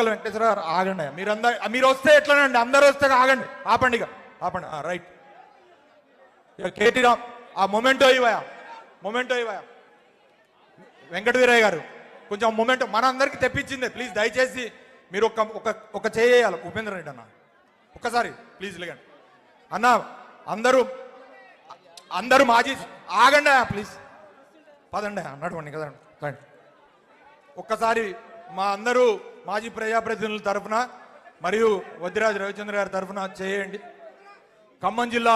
జుక్కల వెంకటేశ్వర గారు ఆగండి. మీరు వస్తే ఎట్లనండి, అందరూ వస్తే ఆగండి, ఆపండి ఇక ఆపండి. రైట్. కేటీ రామ్ ఆ మొమెంటో ఇవ్వయా వెంకట వీరయ్య గారు కొంచెం మొమెంటో మన అందరికి తెప్పించిందే. ప్లీజ్ దయచేసి మీరు ఒక చేయాలి. ఉపేంద్ర రెడ్డి అన్న ఒక్కసారి ప్లీజ్ లేకండి అన్న. అందరూ మాజీ ఆగండి ప్లీజ్, పదండి నడవండి కదండి. ఒక్కసారి మా అందరూ మాజీ ప్రజాప్రతినిధుల తరఫున మరియు వద్దిరాజు రవిచంద్ర గారి తరఫున చేయండి. ఖమ్మం జిల్లా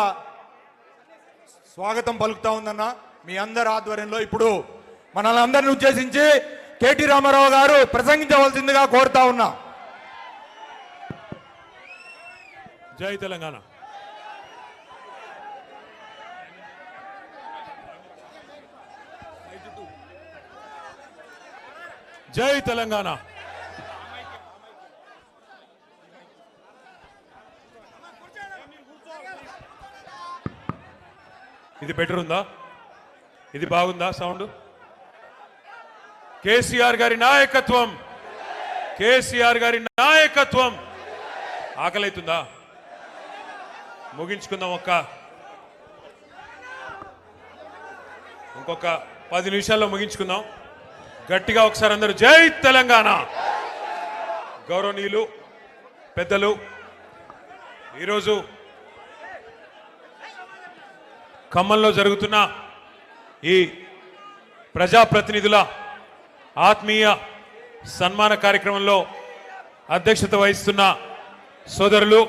స్వాగతం పలుకుతా ఉందన్న మీ అందరి ఆధ్వర్యంలో. ఇప్పుడు మనల్ని అందరిని ఉద్దేశించి కేటీ రామారావు గారు ప్రసంగించవలసిందిగా కోరుతా ఉన్నా. జై తెలంగాణ. జై తెలంగాణ. ఇది బెటర్ ఉందా? ఇది బాగుందా సౌండ్? కేసీఆర్ గారి నాయకత్వం, కేసీఆర్ గారి నాయకత్వం. ఆకలైతుందా? ముగించుకుందాం. ఇంకొక 10 నిమిషాల్లో ముగించుకుందాం. గట్టిగా ఒకసారి అందరూ జై తెలంగాణ. గౌరవనీయులు పెద్దలు, ఈరోజు ఖమ్మంలో జరుగుతున్న ఈ ప్రజాప్రతినిధుల ఆత్మీయ సన్మాన కార్యక్రమంలో అధ్యక్షత వహిస్తున్న సోదరులు,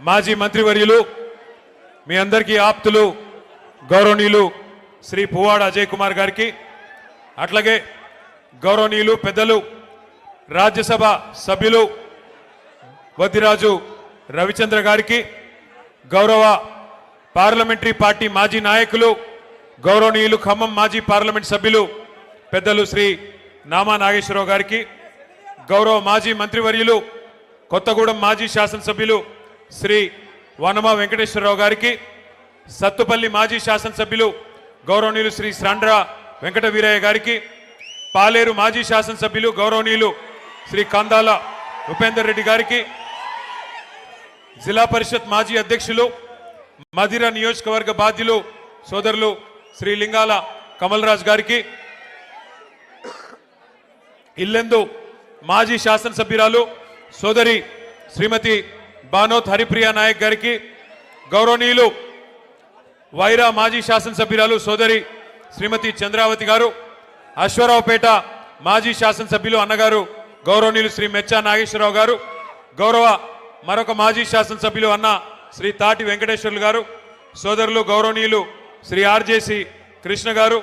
మాజీ మంత్రివర్యులు, మీ అందరికీ ఆప్తులు గౌరవనీయులు శ్రీ పువ్వాడ అజయ్ కుమార్ గారికి, అట్లాగే గౌరవనీయులు పెద్దలు రాజ్యసభ సభ్యులు వద్దిరాజు రవిచంద్ర గారికి, గౌరవ పార్లమెంటరీ పార్టీ మాజీ నాయకులు గౌరవనీయులు ఖమ్మం మాజీ పార్లమెంట్ సభ్యులు పెద్దలు శ్రీ నామా నాగేశ్వరరావు గారికి, గౌరవ మాజీ మంత్రివర్యులు కొత్తగూడెం మాజీ శాసనసభ్యులు శ్రీ వనమ వెంకటేశ్వరరావు గారికి, సత్తుపల్లి మాజీ శాసనసభ్యులు గౌరవనీయులు శ్రీ శ్రాండ్ర వెంకట వీరయ్య గారికి, పాలేరు మాజీ శాసనసభ్యులు గౌరవనీయులు శ్రీ కందాల ఉపేందర్ రెడ్డి గారికి, జిల్లా పరిషత్ మాజీ అధ్యక్షులు మధిర నియోజకవర్గ బాధ్యులు సోదరులు శ్రీ లింగాల కమల్ రాజ్ గారికి, ఇల్లెందు మాజీ శాసనసభ్యురాలు సోదరి శ్రీమతి బానోత్ హరిప్రియ నాయక్ గారికి, గౌరవనీయులు వైరా మాజీ శాసనసభ్యురాలు సోదరి శ్రీమతి చంద్రావతి గారు, అశ్వరావుపేట మాజీ శాసనసభ్యులు అన్నగారు గౌరవనీయులు శ్రీ మెచ్చా నాగేశ్వరరావు గారు, గౌరవ మరొక మాజీ శాసనసభ్యులు అన్న శ్రీ తాటి వెంకటేశ్వర్లు గారు, సోదరులు గౌరవనీయులు శ్రీ ఆర్జేసి కృష్ణ గారు,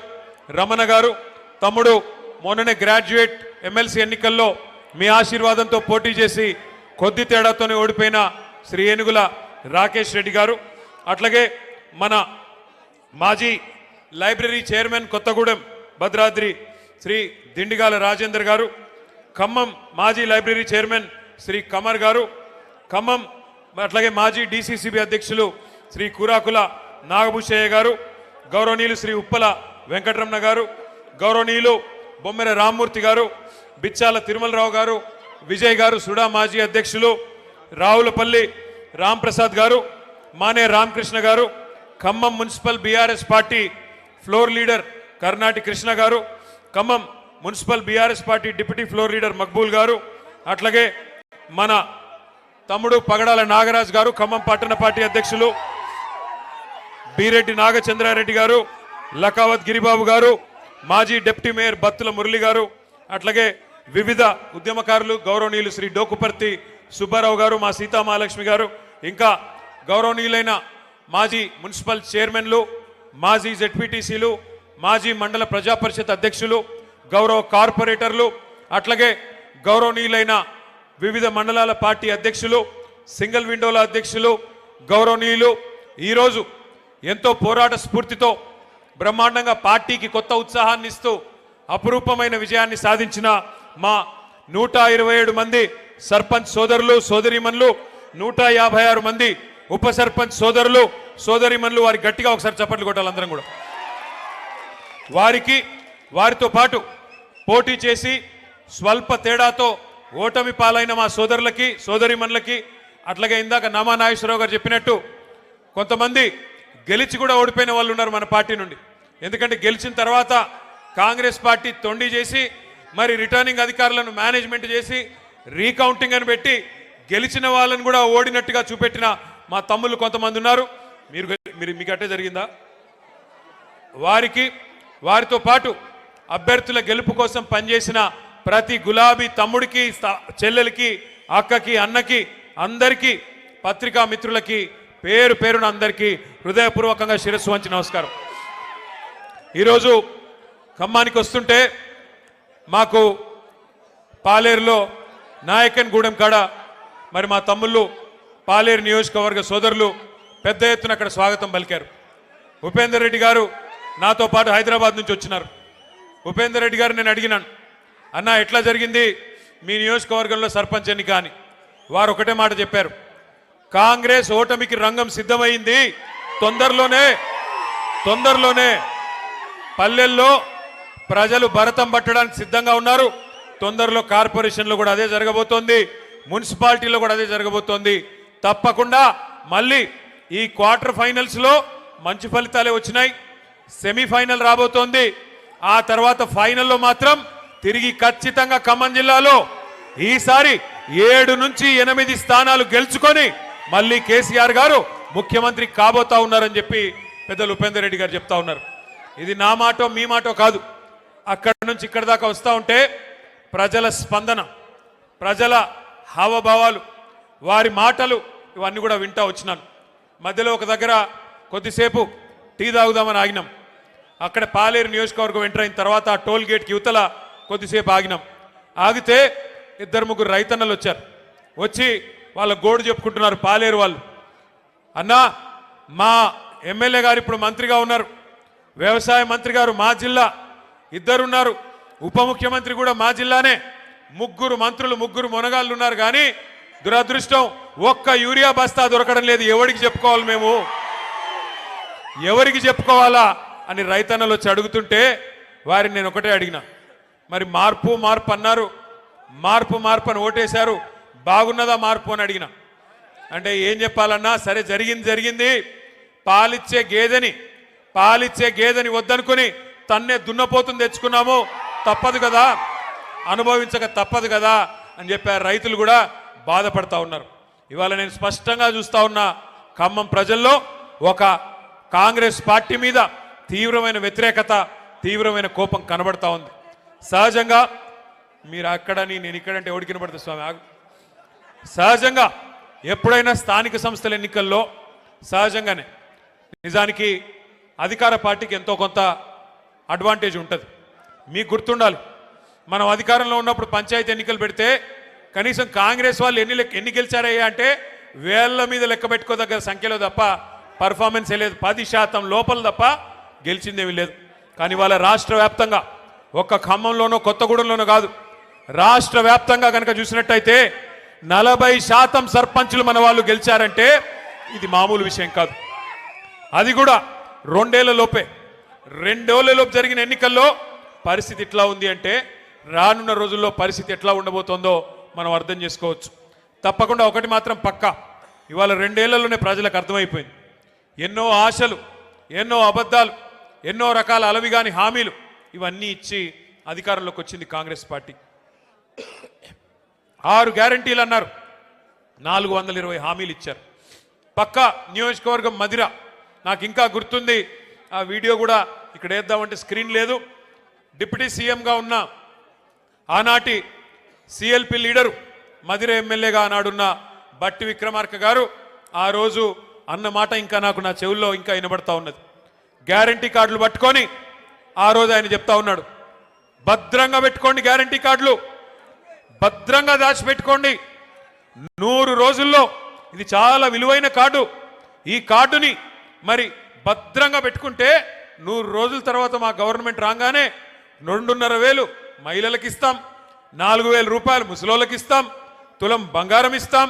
రమణ గారు, తమ్ముడు మొన్ననే గ్రాడ్యుయేట్ ఎమ్మెల్సీ ఎన్నికల్లో మీ ఆశీర్వాదంతో పోటీ చేసి కొద్ది తేడాతోనే ఓడిపోయిన శ్రీ ఏనుగుల రాకేష్ రెడ్డి గారు, అట్లాగే మన మాజీ లైబ్రరీ చైర్మన్ కొత్తగూడెం భద్రాద్రి శ్రీ దిండిగాల రాజేందర్ గారు, ఖమ్మం మాజీ లైబ్రరీ చైర్మన్ శ్రీ కమర్ గారు, ఖమ్మం అట్లాగే మాజీ డిసిసిబి అధ్యక్షులు శ్రీ కురాకుల నాగభూషయ్య గారు, గౌరవనీయులు శ్రీ ఉప్పల వెంకటరమణ గారు, గౌరవనీయులు బొమ్మెర రామ్మూర్తి గారు, బిచ్చాల తిరుమలరావు గారు, విజయ్ గారు సుడా మాజీ అధ్యక్షులు, రావులపల్లి రాంప్రసాద్ గారు, మానే రామకృష్ణ గారు, Khammam municipal BRS party floor leader Karnati Krishna గారు, Khammam municipal BRS party deputy floor leader Maqbool గారు, అట్లాగే మన తమ్ముడు పగడాల నాగరాజ్ గారు, ఖమ్మం పట్టణ పార్టీ అధ్యక్షులు బీరెడ్డి నాగచంద్రారెడ్డి గారు, లకావత్ గిరిబాబు గారు, మాజీ డిప్యూటీ మేయర్ బత్తుల మురళి గారు, అట్లాగే వివిధ ఉద్యమకారులు గౌరవనీయులు శ్రీ డోకుపర్తి సుబ్బారావు గారు, మా సీతామహాలక్ష్మి గారు, ఇంకా గౌరవనీయులైన మాజీ మున్సిపల్ చైర్మన్లు, మాజీ జెడ్పీటీసీలు, మాజీ మండల ప్రజాపరిషత్ అధ్యక్షులు, గౌరవ కార్పొరేటర్లు, అట్లాగే గౌరవనీయులైన వివిధ మండలాల పార్టీ అధ్యక్షులు, సింగిల్ విండోల అధ్యక్షులు, గౌరవనీయులు, ఈరోజు ఎంతో పోరాట స్ఫూర్తితో బ్రహ్మాండంగా పార్టీకి కొత్త ఉత్సాహాన్ని ఇస్తూ అపురూపమైన విజయాన్ని సాధించిన మా 127 మంది సర్పంచ్ సోదరులు సోదరీమణులు, 156 మంది ఉప సర్పంచ్ సోదరులు సోదరీమణులు, వారి గట్టిగా ఒకసారి చప్పట్లు కొట్టాలి అందరం కూడా. వారితో పాటు పోటీ చేసి స్వల్ప తేడాతో ఓటమి పాలైన మా సోదరులకి సోదరిమణులకి అట్లాగే ఇందాక నామా నాగేశ్వరరావు గారు చెప్పినట్టు కొంతమంది గెలిచి కూడా ఓడిపోయిన వాళ్ళు ఉన్నారు మన పార్టీ నుండి. ఎందుకంటే గెలిచిన తర్వాత కాంగ్రెస్ పార్టీ తొండి చేసి మరి రిటర్నింగ్ అధికారులను మేనేజ్మెంట్ చేసి రీకౌంటింగ్ అని పెట్టి గెలిచిన వాళ్ళని కూడా ఓడినట్టుగా చూపెట్టిన మా తమ్ముళ్ళు కొంతమంది ఉన్నారు. మీకు అట్టే జరిగిందా? వారితో పాటు అభ్యర్థుల గెలుపు కోసం పనిచేసిన ప్రతి గులాబీ తమ్ముడికి చెల్లెలకి అక్కకి అన్నకి అందరికీ పత్రికా మిత్రులకి పేరు పేరున అందరికీ హృదయపూర్వకంగా శిరస్సు వంచి నమస్కారం. ఈరోజు ఖమ్మానికి వస్తుంటే మాకు పాలేరులో నాయకన్ గూడెం కాడ మరి మా తమ్ముళ్ళు పాలేరు నియోజకవర్గ సోదరులు పెద్ద ఎత్తున అక్కడ స్వాగతం పలికారు. ఉపేందర్ రెడ్డి గారు నాతో పాటు హైదరాబాద్ నుంచి వచ్చినారు. ఉపేందర్ రెడ్డి గారు నేను అడిగినాను, అన్న ఎట్లా జరిగింది మీ నియోజకవర్గంలో సర్పంచ్ ఎన్నిక అని. వారు ఒకటే మాట చెప్పారు, కాంగ్రెస్ ఓటమికి రంగం సిద్ధమైంది, తొందరలోనే పల్లెల్లో ప్రజలు భరతం పట్టడానికి సిద్ధంగా ఉన్నారు, తొందరలో కార్పొరేషన్లో కూడా అదే జరగబోతోంది, మున్సిపాలిటీలో కూడా అదే జరగబోతోంది. తప్పకుండా మళ్ళీ ఈ క్వార్టర్ ఫైనల్స్ లో మంచి ఫలితాలే వచ్చినాయి, సెమీఫైనల్ రాబోతోంది, ఆ తర్వాత ఫైనల్లో మాత్రం తిరిగి ఖచ్చితంగా ఖమ్మం జిల్లాలో ఈసారి 7 నుంచి 8 స్థానాలు గెలుచుకొని మళ్ళీ కేసీఆర్ గారు ముఖ్యమంత్రి కాబోతా ఉన్నారని చెప్పి పెద్దలు ఉపేందర్ రెడ్డి గారు చెప్తా ఉన్నారు. ఇది నా మాటో మీ మాటో కాదు, అక్కడ నుంచి ఇక్కడ దాకా వస్తూ ఉంటే ప్రజల స్పందన, ప్రజల హావభావాలు, వారి మాటలు ఇవన్నీ కూడా వింటా వచ్చినాను. మధ్యలో ఒక దగ్గర కొద్దిసేపు టీ తాగుదామని ఆగినాం. అక్కడ పాలేరు నియోజకవర్గం ఎంటర్ అయిన తర్వాత ఆ టోల్ గేట్కి యువతల కొద్దిసేపు ఆగినాం. ఆగితే 2-3 రైతన్నలు వచ్చారు. వచ్చి వాళ్ళ గోడు చెప్పుకుంటున్నారు పాలేరు వాళ్ళు. అన్నా మా ఎమ్మెల్యే గారు ఇప్పుడు మంత్రిగా ఉన్నారు, వ్యవసాయ మంత్రి గారు మా జిల్లా, 2 ఉన్నారు, ఉప ముఖ్యమంత్రి కూడా మా జిల్లానే, 3 మంత్రులు 3 మొనగాళ్ళు ఉన్నారు. కానీ దురదృష్టం ఒక్క యూరియా బస్తా దొరకడం లేదు. ఎవరికి చెప్పుకోవాలి, మేము ఎవరికి చెప్పుకోవాలా అని రైతన్నలు వచ్చి అడుగుతుంటే వారిని నేను ఒకటే అడిగిన, మరి మార్పు అన్నారు, మార్పు అని ఓటేశారు, బాగున్నదా మార్పు అని అడిగిన. అంటే ఏం చెప్పాలన్నా, సరే జరిగింది, పాలిచ్చే గేదెని వద్దనుకుని తన్నే దున్నపోతుని తెచ్చుకున్నాము, తప్పదు కదా, అనుభవించక తప్పదు కదా అని చెప్పారు. రైతులు కూడా బాధపడతా ఉన్నారు. ఇవాళ నేను స్పష్టంగా చూస్తా ఉన్నా, ఖమ్మం ప్రజల్లో ఒక కాంగ్రెస్ పార్టీ మీద తీవ్రమైన వ్యతిరేకత, తీవ్రమైన కోపం కనబడతా ఉంది. సహజంగా మీరు అక్కడని నేను ఇక్కడంటే ఎవరికి కనబడుతుంది స్వామి, సహజంగా ఎప్పుడైనా స్థానిక సంస్థల ఎన్నికల్లో సహజంగానే నిజానికి అధికార పార్టీకి ఎంతో కొంత అడ్వాంటేజ్ ఉంటుంది. మీకు గుర్తుండాలి, మనం అధికారంలో ఉన్నప్పుడు పంచాయతీ ఎన్నికలు పెడితే కనీసం కాంగ్రెస్ వాళ్ళు ఎన్ని గెలిచారయ్యా అంటే వేళ్ల మీద లెక్క పెట్టుకోదగ్గర సంఖ్యలో తప్ప పర్ఫార్మెన్స్ లేదు, 10% లోపల తప్ప గెలిచిందేమీ లేదు. కానీ వాళ్ళ రాష్ట్ర వ్యాప్తంగా, ఒక్క ఖమ్మంలోనో కొత్తగూడెంలోనో కాదు, రాష్ట్ర వ్యాప్తంగా కనుక చూసినట్టయితే 40% సర్పంచులు మన వాళ్ళు గెలిచారంటే ఇది మామూలు విషయం కాదు. అది కూడా 2 ఏళ్లలోపే, 2 ఏళ్లలోపు జరిగిన ఎన్నికల్లో పరిస్థితి ఇట్లా ఉంది అంటే రానున్న రోజుల్లో పరిస్థితి ఎట్లా ఉండబోతోందో మనం అర్థం చేసుకోవచ్చు. తప్పకుండా ఒకటి మాత్రం పక్కా, ఇవాళ 2 ఏళ్లలోనే ప్రజలకు అర్థమైపోయింది. ఎన్నో ఆశలు, ఎన్నో అబద్ధాలు, ఎన్నో రకాల అలవిగాని హామీలు ఇవన్నీ ఇచ్చి అధికారంలోకి వచ్చింది కాంగ్రెస్ పార్టీ. 6 గ్యారంటీలు అన్నారు, 420 హామీలు ఇచ్చారు. పక్కా నియోజకవర్గం మదిర, నాకు ఇంకా గుర్తుంది, ఆ వీడియో కూడా ఇక్కడ వేద్దామంటే స్క్రీన్ లేదు. డిప్యూటీ సీఎంగా ఉన్న ఆనాటి సిఎల్పి లీడరు, మదిర ఎమ్మెల్యేగా ఆనాడున్న బట్టి విక్రమార్క గారు ఆ రోజు అన్న మాట ఇంకా నాకు నా చెవుల్లో ఇంకా వినబడతా ఉన్నది. గ్యారంటీ కార్డులు పట్టుకొని ఆ రోజు ఆయన చెప్తా ఉన్నాడు, భద్రంగా పెట్టుకోండి, గ్యారంటీ కార్డులు భద్రంగా దాచిపెట్టుకోండి, 100 రోజుల్లో, ఇది చాలా విలువైన కార్డు, ఈ కార్డుని మరి భద్రంగా పెట్టుకుంటే 100 రోజుల తర్వాత మా గవర్నమెంట్ రాగానే 2,500 మహిళలకు ఇస్తాం, 4,000 రూపాయలు ముసలోళ్ళకి ఇస్తాం, తులం బంగారం ఇస్తాం,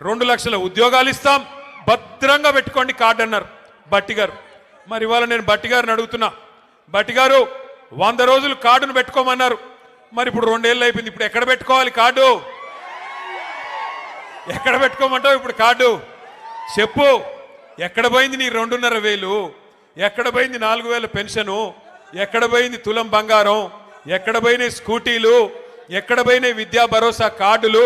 2 లక్షల ఉద్యోగాలు ఇస్తాం, భద్రంగా పెట్టుకోండి కార్డు అన్నారు బట్టి గారు. మరి ఇవాళ నేను బట్టి గారిని అడుగుతున్నా, బట్టి గారు 100 రోజులు కార్డును పెట్టుకోమన్నారు, మరి ఇప్పుడు 2 ఏళ్ళు అయిపోయింది, ఇప్పుడు ఎక్కడ పెట్టుకోవాలి కార్డు? ఎక్కడ పెట్టుకోమంటావు ఇప్పుడు కార్డు చెప్పు. ఎక్కడ పోయింది నీ 2,500? ఎక్కడ పోయింది 4,000 పెన్షను? ఎక్కడ పోయింది తులం బంగారం? ఎక్కడ పోయినాయి స్కూటీలు? ఎక్కడ పోయినాయి విద్యా భరోసా కార్డులు?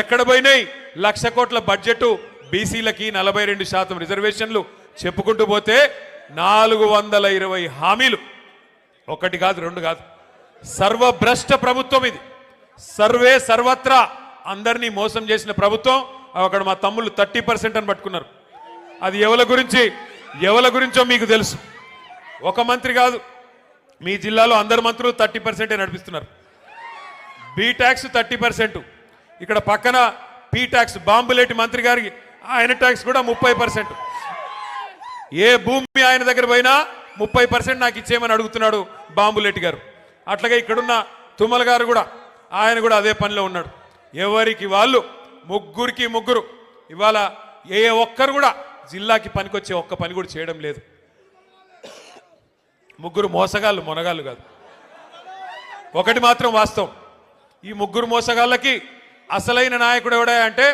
ఎక్కడ పోయినాయి 1,00,000 కోట్ల బడ్జెట్ బీసీలకి 42% రిజర్వేషన్లు? చెప్పుకుంటూ పోతే 420 హామీలు. ఒకటి కాదు, రెండు కాదు. సర్వభ్రష్ట ప్రభుత్వం ఇది. సర్వే సర్వత్రా అందరినీ మోసం చేసిన ప్రభుత్వం. అక్కడ మా తమ్ముళ్ళు 30% అని పట్టుకున్నారు. అది ఎవరి గురించో మీకు తెలుసు. ఒక మంత్రి కాదు, మీ జిల్లాలో అందరు మంత్రులు 30% నడిపిస్తున్నారు. Be tax 30%. ఇక్కడ పక్కన పీ ట్యాక్స్ బాంబులేటి మంత్రి గారికి ఆయన ట్యాక్స్ కూడా 30%. ఏ భూమి ఆయన దగ్గర పోయినా 30% నాకు ఇచ్చేయమని అడుగుతున్నాడు బాంబులేటి గారు. అట్లాగే ఇక్కడున్న తుమ్మల గారు కూడా ఆయన కూడా అదే పనిలో ఉన్నాడు. ఎవరికి వాళ్ళు ముగ్గురు ఇవాళ ఏ ఒక్కరు కూడా జిల్లాకి పనికొచ్చే ఒక్క పని కూడా చేయడం లేదు. ముగ్గురు మోసగాళ్ళు, మొనగాళ్ళు కాదు. ఒకటి మాత్రం వాస్తవం, ఈ ముగ్గురు మోసగాళ్ళకి అసలైన నాయకుడు ఎవడా అంటే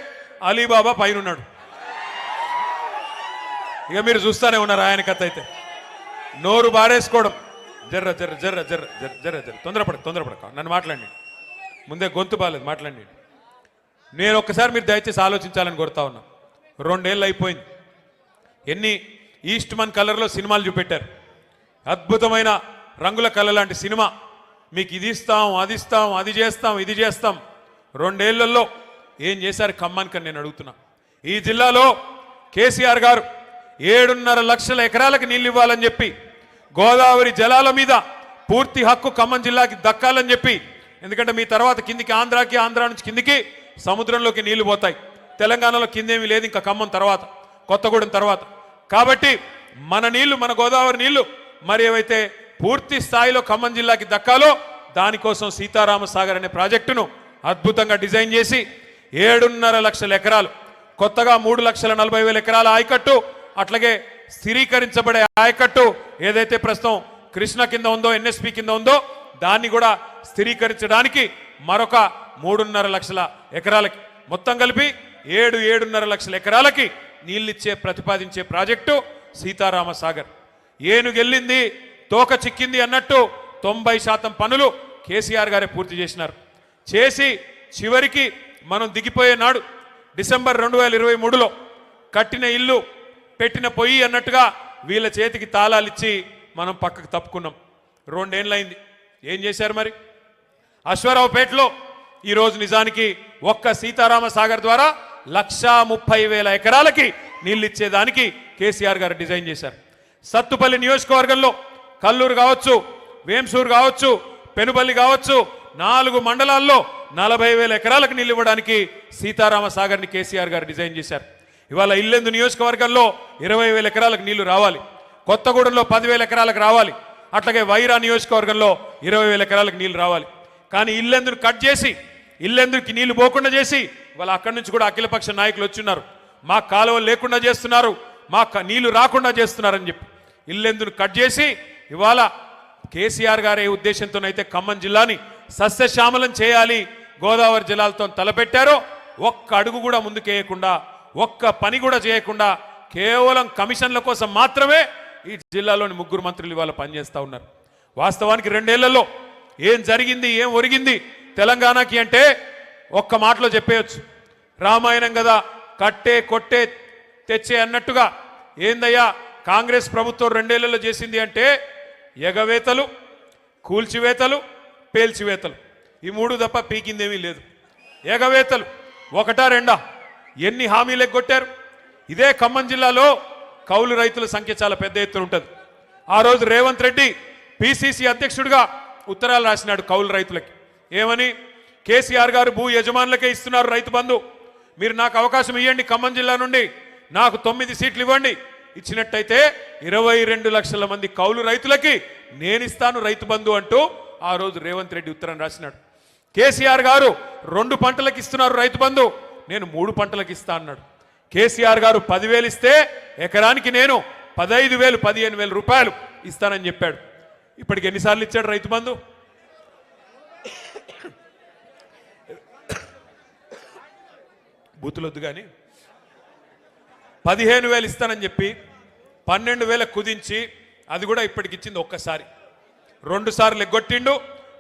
అలీబాబా పైన ఉన్నాడు. ఇక మీరు చూస్తూనే ఉన్నారు ఆయన కథ. అయితే నోరు బారేసుకోవడం, జర్ర జర్ర జర్ర జర్ర జర్ర జర్ర జర్ర తొందరపడక నన్ను మాట్లాడండి. ముందే గొంతు బాగాలేదు, మాట్లాడండి. నేను ఒక్కసారి మీరు దయచేసి ఆలోచించాలని కోరుతా ఉన్నా. 2 ఏళ్ళు అయిపోయింది. ఎన్ని ఈస్ట్ మన్ కలర్లో సినిమాలు చూపెట్టారు. అద్భుతమైన రంగుల కళ లాంటి సినిమా. మీకు ఇది ఇస్తాం, అది ఇస్తాం, అది చేస్తాం, ఇది చేస్తాం. 2 ఏళ్లలో ఏం చేశారు ఖమ్మానికి నేను అడుగుతున్నా. ఈ జిల్లాలో కేసీఆర్ గారు 7.5 లక్షల ఎకరాలకు నీళ్ళు ఇవ్వాలని చెప్పి, గోదావరి జలాల మీద పూర్తి హక్కు ఖమ్మం జిల్లాకి దక్కాలని చెప్పి, ఎందుకంటే మీ తర్వాత కిందికి ఆంధ్ర నుంచి కిందికి సముద్రంలోకి నీళ్లు పోతాయి. తెలంగాణలో కిందేమీ లేదు ఇంకా ఖమ్మం తర్వాత, కొత్తగూడెం తర్వాత. కాబట్టి మన నీళ్లు, మన గోదావరి నీళ్లు మరి ఏవైతే పూర్తి స్థాయిలో ఖమ్మం జిల్లాకి దక్కాలో దానికోసం సీతారామ సాగర్ అనే ప్రాజెక్టును అద్భుతంగా డిజైన్ చేసి 7.5 లక్షల ఎకరాలు, కొత్తగా 3,40,000 ఎకరాల ఆయకట్టు, అట్లాగే స్థిరీకరించబడే ఆయకట్టు ఏదైతే ప్రస్తుతం కృష్ణ కింద ఉందో, ఎన్ఎస్పి కింద ఉందో దాన్ని కూడా స్థిరీకరించడానికి మరొక 3.5 లక్షల ఎకరాలకి, మొత్తం కలిపి 7.5 లక్షల ఎకరాలకి నీళ్ళిచ్చే ప్రతిపాదించే ప్రాజెక్టు సీతారామ సాగర్. ఏనుగెళ్ళింది తోక చిక్కింది అన్నట్టు 90% పనులు కేసీఆర్ గారే పూర్తి చేసినారు. చేసి చివరికి మనం దిగిపోయే నాడు డిసెంబర్ 2023లో కట్టిన ఇల్లు పెట్టిన పొయ్యి అన్నట్టుగా వీళ్ళ చేతికి తాళాలు ఇచ్చి మనం పక్కకు తప్పుకున్నాం. 2 ఏళ్ళైంది. ఏం చేశారు మరి? అశ్వారావుపేటలో ఈరోజు నిజానికి ఒక్క సీతారామ సాగర్ ద్వారా 130,000 ఎకరాలకి నీళ్ళు ఇచ్చేదానికి కేసీఆర్ గారు డిజైన్ చేశారు. సత్తుపల్లి నియోజకవర్గంలో కల్లూరు కావచ్చు, వేంసూరు కావచ్చు, పెనుబల్లి కావచ్చు, 4 మండలాల్లో 40,000 ఎకరాలకు నీళ్ళు ఇవ్వడానికి సీతారామ సాగర్ని కేసీఆర్ గారు డిజైన్ చేశారు. ఇవాళ ఇల్లెందు నియోజకవర్గంలో 20,000 ఎకరాలకు నీళ్లు రావాలి, కొత్తగూడెంలో 10,000 ఎకరాలకు రావాలి, అట్లాగే వైరా నియోజకవర్గంలో 20,000 ఎకరాలకు నీళ్లు రావాలి. కానీ ఇల్లెందును కట్ చేసి, ఇల్లెందుకి నీళ్లు పోకుండా చేసి ఇవాళ అక్కడి నుంచి కూడా అఖిలపక్ష నాయకులు వచ్చిన్నారు. మా కాలువలు లేకుండా చేస్తున్నారు, మా నీళ్లు రాకుండా చేస్తున్నారని చెప్పి ఇల్లెందును కట్ చేసి ఇవాళ కేసీఆర్ గారి ఉద్దేశంతోనైతే ఖమ్మం జిల్లాని సస్యశ్యామలం చేయాలి, గోదావరి జలాలతో తలపెట్టారో ఒక్క అడుగు కూడా ముందుకేయకుండా, ఒక్క పని కూడా చేయకుండా కేవలం కమిషన్ల కోసం మాత్రమే ఈ జిల్లాలోని 3 మంత్రులు ఇవాళ పనిచేస్తూ ఉన్నారు. వాస్తవానికి 2 ఏళ్లలో ఏం జరిగింది, ఏం ఒరిగింది తెలంగాణకి అంటే ఒక్క మాటలో చెప్పేయచ్చు. రామాయణం కదా, కట్టే కొట్టే తెచ్చే అన్నట్టుగా ఏందయ్యా కాంగ్రెస్ ప్రభుత్వం 2 ఏళ్లలో చేసింది అంటే ఎగవేతలు, కూల్చివేతలు, పేల్చివేతలు, ఈ 3 తప్ప పీకిందేమీ లేదు. ఎగవేతలు ఒకటా రెండా? ఎన్ని హామీలు ఎగ్గొట్టారు? ఇదే ఖమ్మం జిల్లాలో కౌలు రైతుల సంఖ్య చాలా పెద్ద ఎత్తున ఉంటుంది. ఆ రోజు రేవంత్ రెడ్డి పిసిసి అధ్యక్షుడిగా ఉత్తరాలు రాసినాడు కౌలు రైతులకి. ఏమని? కేసీఆర్ గారు భూ యజమానులకే ఇస్తున్నారు రైతు బంధు, మీరు నాకు అవకాశం ఇవ్వండి, ఖమ్మం జిల్లా నుండి నాకు 9 సీట్లు ఇవ్వండి, ఇచ్చినట్టయితే 22 లక్షల మంది కౌలు రైతులకి నేనిస్తాను రైతు బంధు అంటూ ఆ రోజు రేవంత్ రెడ్డి ఉత్తరం రాసినాడు. కేసీఆర్ గారు 2 పంటలకు ఇస్తున్నారు రైతు బంధు, నేను 3 పంటలకు ఇస్తా అన్నాడు. కేసీఆర్ గారు 10,000 ఇస్తే ఎకరానికి నేను 15,000, 15,000 రూపాయలు ఇస్తానని చెప్పాడు. ఇప్పటికి ఎన్నిసార్లు ఇచ్చాడు రైతు బంధు? బూతులొద్దు కానీ 15,000 ఇస్తానని చెప్పి 12,000 కుదించి అది కూడా ఇప్పటికిచ్చింది ఒక్కసారి. 2 సార్లు ఎగ్గొట్టిండు.